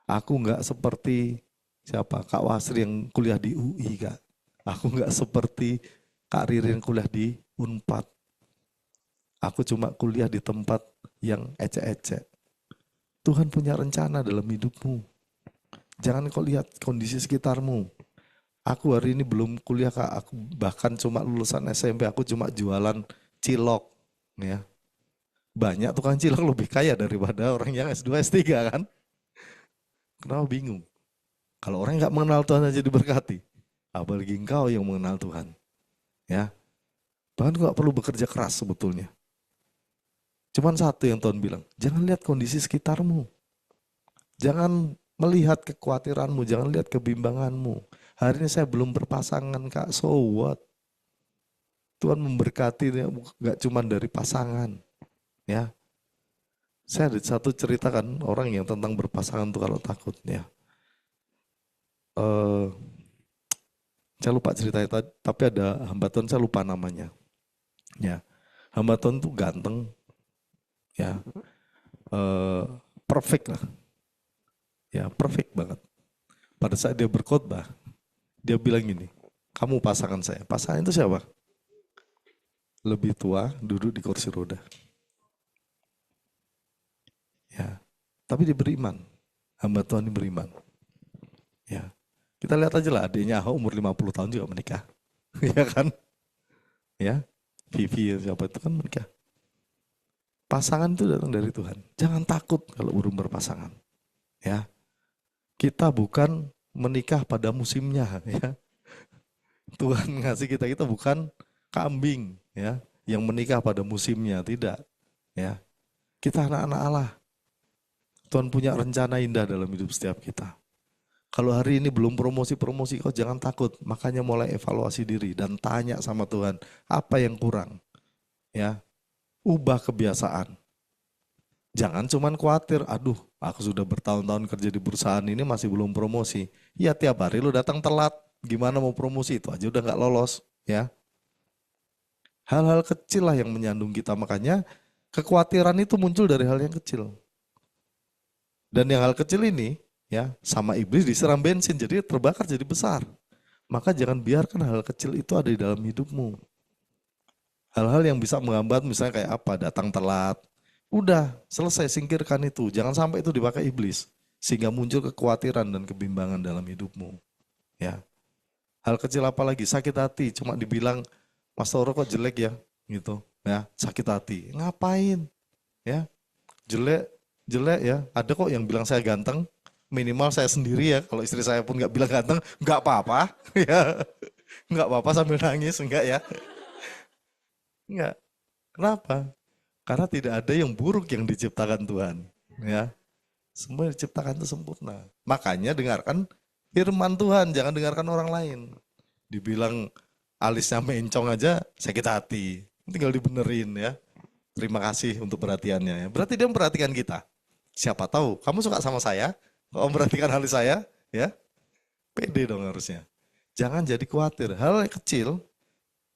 Aku nggak seperti siapa? Kak Wasri yang kuliah di UI kak. Aku nggak seperti Kak Riri yang kuliah di Unpad. Aku cuma kuliah di tempat yang ecek-ecek. Tuhan punya rencana dalam hidupmu. Jangan kau lihat kondisi sekitarmu. Aku hari ini belum kuliah kak. Aku bahkan cuma lulusan SMP. Aku cuma jualan cilok. Ya. Banyak tukang cilok lebih kaya daripada orang yang S2, S3 kan. Kenapa bingung? Kalau orang nggak mengenal Tuhan aja diberkati, apalagi engkau yang mengenal Tuhan. Ya, Tuhan nggak perlu bekerja keras sebetulnya. Cuman satu yang Tuhan bilang, jangan lihat kondisi sekitarmu. Jangan Melihat kekhawatiranmu, jangan lihat kebimbanganmu. Hari ini saya belum berpasangan, Kak, so what? Tuhan memberkati nggak cuma dari pasangan, ya. Saya ada satu cerita kan orang yang tentang berpasangan tuh kalau takut, ya. Saya lupa ceritanya, tapi ada hamba Tuhan, saya lupa namanya. Ya, hamba Tuhan tuh ganteng, ya, perfect lah, ya, perfect banget. Pada saat dia berkhotbah, dia bilang gini, kamu pasangan saya. Pasangan itu siapa? Lebih tua, duduk di kursi roda. Ya, tapi dia beriman. Hamba Tuhan ini beriman. Ya, kita lihat aja lah adiknya Ahok umur 50 tahun juga menikah. Ya kan? Ya, Vivi siapa itu kan menikah. Pasangan itu datang dari Tuhan. Jangan takut kalau belum berpasangan. Ya, kita bukan menikah pada musimnya. Ya, Tuhan ngasih kita bukan kambing, ya, yang menikah pada musimnya, tidak. Ya, kita anak-anak Allah. Tuhan punya rencana indah dalam hidup setiap kita. Kalau hari ini belum promosi, kau jangan takut. Makanya mulai evaluasi diri dan tanya sama Tuhan, apa yang kurang? Ya, ubah kebiasaan. Jangan cuman khawatir, aduh, aku sudah bertahun-tahun kerja di perusahaan ini masih belum promosi. Ya tiap hari lu datang telat, gimana mau promosi, itu aja udah nggak lolos, ya. Hal-hal kecil lah yang menyandung kita, makanya kekhawatiran itu muncul dari hal yang kecil. Dan yang hal kecil ini, ya, sama iblis disiram bensin, jadi terbakar jadi besar. Maka jangan biarkan hal kecil itu ada di dalam hidupmu. Hal-hal yang bisa menghambat, misalnya kayak apa, datang telat. Udah, selesai, singkirkan itu. Jangan sampai itu dipakai iblis. Sehingga muncul kekhawatiran dan kebimbangan dalam hidupmu. Ya. Hal kecil apa lagi? Sakit hati. Cuma dibilang, Mas Toro kok jelek ya? Gitu. Ya, sakit hati. Ngapain? Ya, jelek ya. Ada kok yang bilang saya ganteng. Minimal saya sendiri ya. Kalau istri saya pun nggak bilang ganteng, nggak apa-apa. Ya, nggak apa-apa sambil nangis, enggak ya? Enggak. Kenapa? Karena tidak ada yang buruk yang diciptakan Tuhan. Ya, semua yang diciptakan itu sempurna. Makanya dengarkan firman Tuhan, jangan dengarkan orang lain. Dibilang alisnya mencong aja sakit hati. Tinggal dibenerin ya. Terima kasih untuk perhatiannya. Berarti dia memperhatikan kita. Siapa tahu, kamu suka sama saya, kamu memperhatikan alis saya, ya. Pede dong harusnya. Jangan jadi khawatir. Hal yang kecil,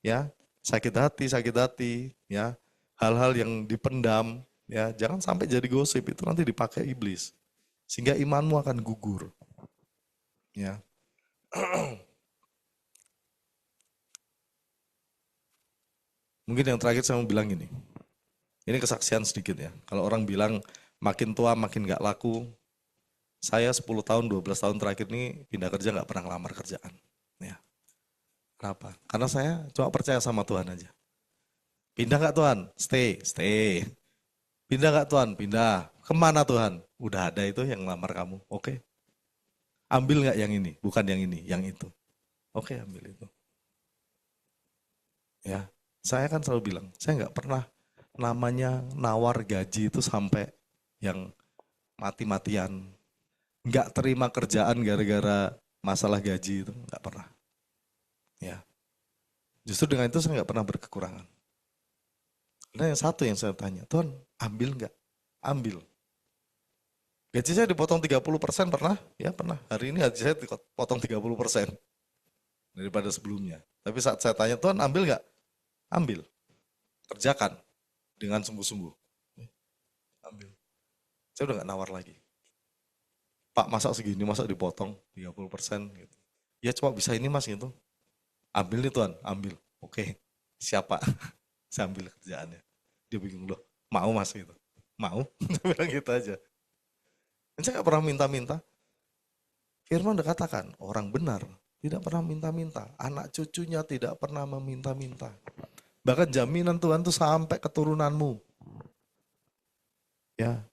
ya, sakit hati, ya. Hal-hal yang dipendam, ya, jangan sampai jadi gosip, itu nanti dipakai iblis. Sehingga imanmu akan gugur. Ya. Mungkin yang terakhir saya mau bilang gini. Ini kesaksian sedikit ya. Kalau orang bilang makin tua makin gak laku, saya 10 tahun, 12 tahun terakhir ini pindah kerja gak pernah ngelamar kerjaan. Ya. Kenapa? Karena saya cuma percaya sama Tuhan aja. Pindah gak Tuhan? Stay. Pindah gak Tuhan? Pindah. Kemana Tuhan? Udah ada itu yang ngelamar kamu. Oke. Ambil gak yang ini? Bukan yang ini, yang itu. Oke, ambil itu. Ya, saya kan selalu bilang, saya gak pernah namanya nawar gaji itu sampai yang mati-matian. Gak terima kerjaan gara-gara masalah gaji itu. Gak pernah. Ya. Justru dengan itu saya gak pernah berkekurangan. Nah yang satu yang saya tanya, Tuhan ambil nggak? Ambil. Gaji saya dipotong 30% pernah? Ya pernah. Hari ini gaji saya dipotong 30% daripada sebelumnya. Tapi saat saya tanya, Tuhan ambil nggak? Ambil. Kerjakan dengan sungguh-sungguh. Ambil. Saya udah nggak nawar lagi. Pak masak segini, masa dipotong 30% gitu. Ya cuma bisa ini mas gitu. Ambil nih Tuhan, ambil. Oke, siapa? Saya ambil kerjaannya. Dia bingung loh, mau mas gitu. Mau? Dia bilang gitu aja. Dan saya gak pernah minta-minta. Firman udah katakan, orang benar tidak pernah minta-minta. Anak cucunya tidak pernah meminta-minta. Bahkan jaminan Tuhan tuh sampai keturunanmu. Ya,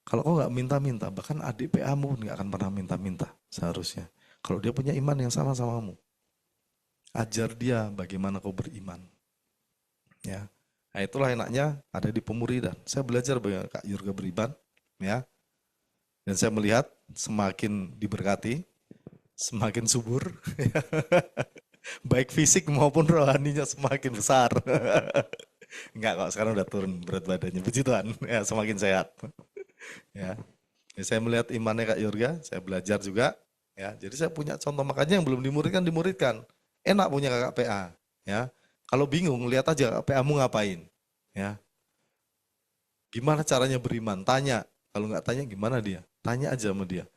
kalau kau gak minta-minta, bahkan adik PA-mu pun gak akan pernah minta-minta seharusnya. Kalau dia punya iman yang sama samamu. Ajar dia bagaimana kau beriman. Ya, nah itulah enaknya ada di Pemuridan. Saya belajar bagaimana Kak Yurga beriman, ya. Dan saya melihat semakin diberkati, semakin subur, baik fisik maupun rohaninya semakin besar. Enggak kok, sekarang udah turun berat badannya, puji Tuhan, ya semakin sehat. Ya. Ya, saya melihat imannya Kak Yorga, saya belajar juga. Ya, jadi saya punya contoh, makanya yang belum dimuridkan. Enak punya kakak PA. Ya, kalau bingung lihat aja kakak PA-mu ngapain. Ya, gimana caranya beriman? Tanya. Kalau nggak tanya gimana dia? Tanya aja sama dia.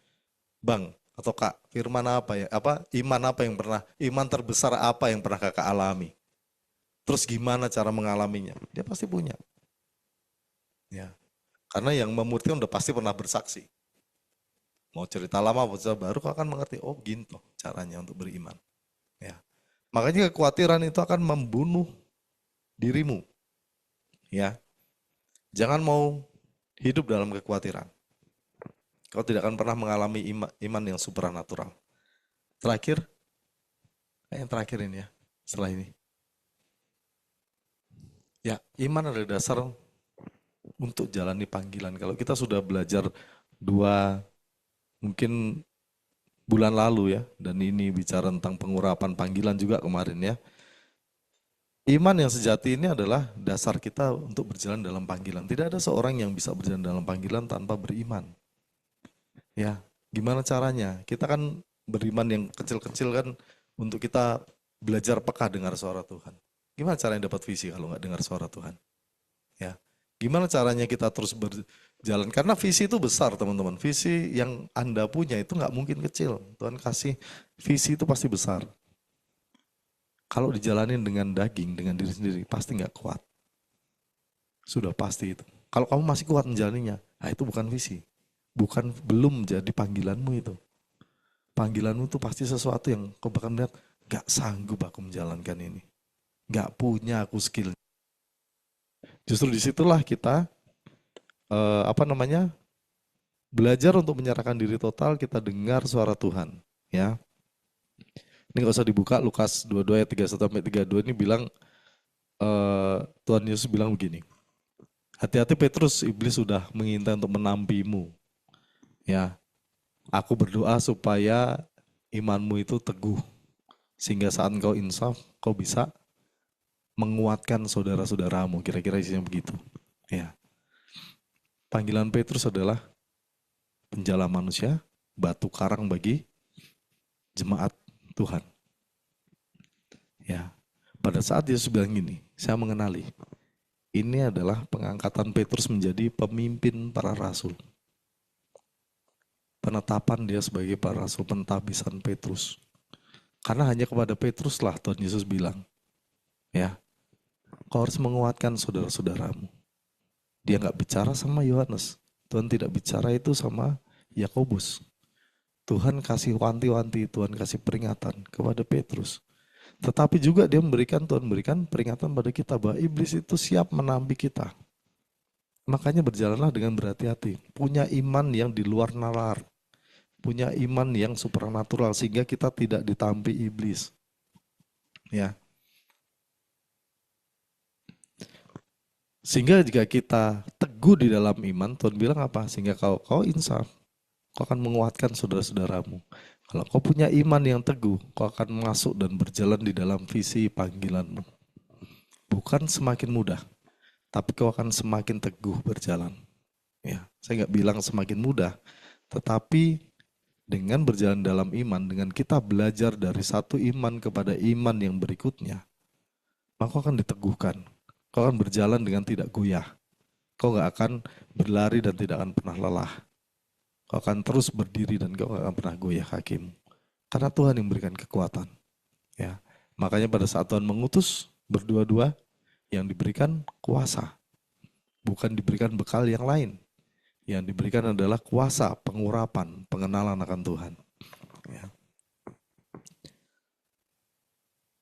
Bang atau Kak, firman apa ya? Iman apa yang pernah? Iman terbesar apa yang pernah kakak alami? Terus gimana cara mengalaminya? Dia pasti punya. Ya, karena yang memuridkan udah pasti pernah bersaksi. Mau cerita lama, mau cerita baru, kau akan mengerti, oh gitu caranya untuk beriman. Ya. Makanya kekhawatiran itu akan membunuh dirimu. Ya. Jangan mau hidup dalam kekhawatiran. Kau tidak akan pernah mengalami iman yang supranatural. Terakhir, yang terakhir ini ya, setelah ini. Ya, iman adalah dasar untuk jalani panggilan. Kalau kita sudah belajar mungkin bulan lalu ya, dan ini bicara tentang pengurapan panggilan juga kemarin ya. Iman yang sejati ini adalah dasar kita untuk berjalan dalam panggilan. Tidak ada seorang yang bisa berjalan dalam panggilan tanpa beriman. Ya, gimana caranya? Kita kan beriman yang kecil-kecil kan untuk kita belajar peka dengar suara Tuhan. Gimana caranya dapat visi kalau nggak dengar suara Tuhan? Ya, gimana caranya kita terus berjalan? Karena visi itu besar teman-teman. Visi yang Anda punya itu nggak mungkin kecil. Tuhan kasih visi itu pasti besar. Kalau dijalanin dengan daging, dengan diri sendiri, pasti nggak kuat. Sudah pasti itu. Kalau kamu masih kuat menjalaninya, nah itu bukan visi. Belum jadi panggilanmu itu. Panggilanmu itu pasti sesuatu yang kau bakal lihat, nggak sanggup aku menjalankan ini. Nggak punya aku skill. Justru disitulah kita, belajar untuk menyerahkan diri total, kita dengar suara Tuhan. Ya. Ini nggak usah dibuka, Lukas 22 ayat 31-32 ini bilang, Tuhan Yesus bilang begini, hati-hati Petrus, iblis sudah mengintai untuk menampimu. Ya, aku berdoa supaya imanmu itu teguh, sehingga saat kau insaf, kau bisa menguatkan saudara-saudaramu, kira-kira isinya begitu. Ya, panggilan Petrus adalah penjala manusia, batu karang bagi jemaat Tuhan. Ya, pada saat Yesus bilang gini, saya mengenali, ini adalah pengangkatan Petrus menjadi pemimpin para rasul. Penetapan dia sebagai para rasul, pentabisan Petrus. Karena hanya kepada Petruslah Tuhan Yesus bilang, ya, kau harus menguatkan saudara-saudaramu. Dia nggak bicara sama Yohanes, Tuhan tidak bicara itu sama Yakobus. Tuhan kasih wanti-wanti, Tuhan kasih peringatan kepada Petrus. Tetapi juga dia Tuhan berikan peringatan pada kita bahwa iblis itu siap menampi kita. Makanya berjalanlah dengan berhati-hati. Punya iman yang di luar nalar. Punya iman yang supranatural sehingga kita tidak ditampi iblis. Ya. Sehingga jika kita teguh di dalam iman, Tuhan bilang apa? Sehingga kau insaf. Kau akan menguatkan saudara-saudaramu. Kalau kau punya iman yang teguh, kau akan masuk dan berjalan di dalam visi panggilanmu. Bukan semakin mudah, tapi kau akan semakin teguh berjalan. Ya, saya nggak bilang semakin mudah, tetapi dengan berjalan dalam iman, dengan kita belajar dari satu iman kepada iman yang berikutnya, maka kau akan diteguhkan. Kau akan berjalan dengan tidak goyah. Kau nggak akan berlari dan tidak akan pernah lelah. Kau akan terus berdiri dan kau gak akan pernah goyah kakimu. Karena Tuhan yang memberikan kekuatan. Ya, makanya pada saat Tuhan mengutus berdua-dua, yang diberikan kuasa. Bukan diberikan bekal yang lain. Yang diberikan adalah kuasa, pengurapan, pengenalan akan Tuhan. Ya.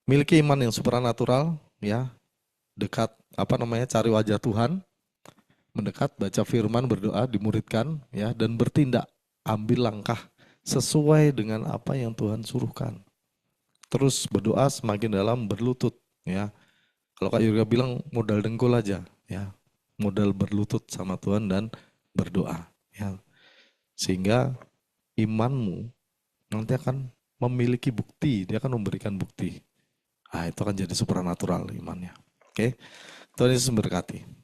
Miliki iman yang supranatural, ya, dekat, cari wajah Tuhan, mendekat, baca firman, berdoa, dimuridkan, ya, dan bertindak, ambil langkah sesuai dengan apa yang Tuhan suruhkan. Terus berdoa semakin dalam, berlutut, ya. Kalau Kak Yurga bilang modal dengkul aja, ya, modal berlutut sama Tuhan dan berdoa, ya. Sehingga imanmu nanti akan memiliki bukti, dia akan memberikan bukti. Itu akan jadi supranatural imannya. Oke, Tuhan Yesus memberkati.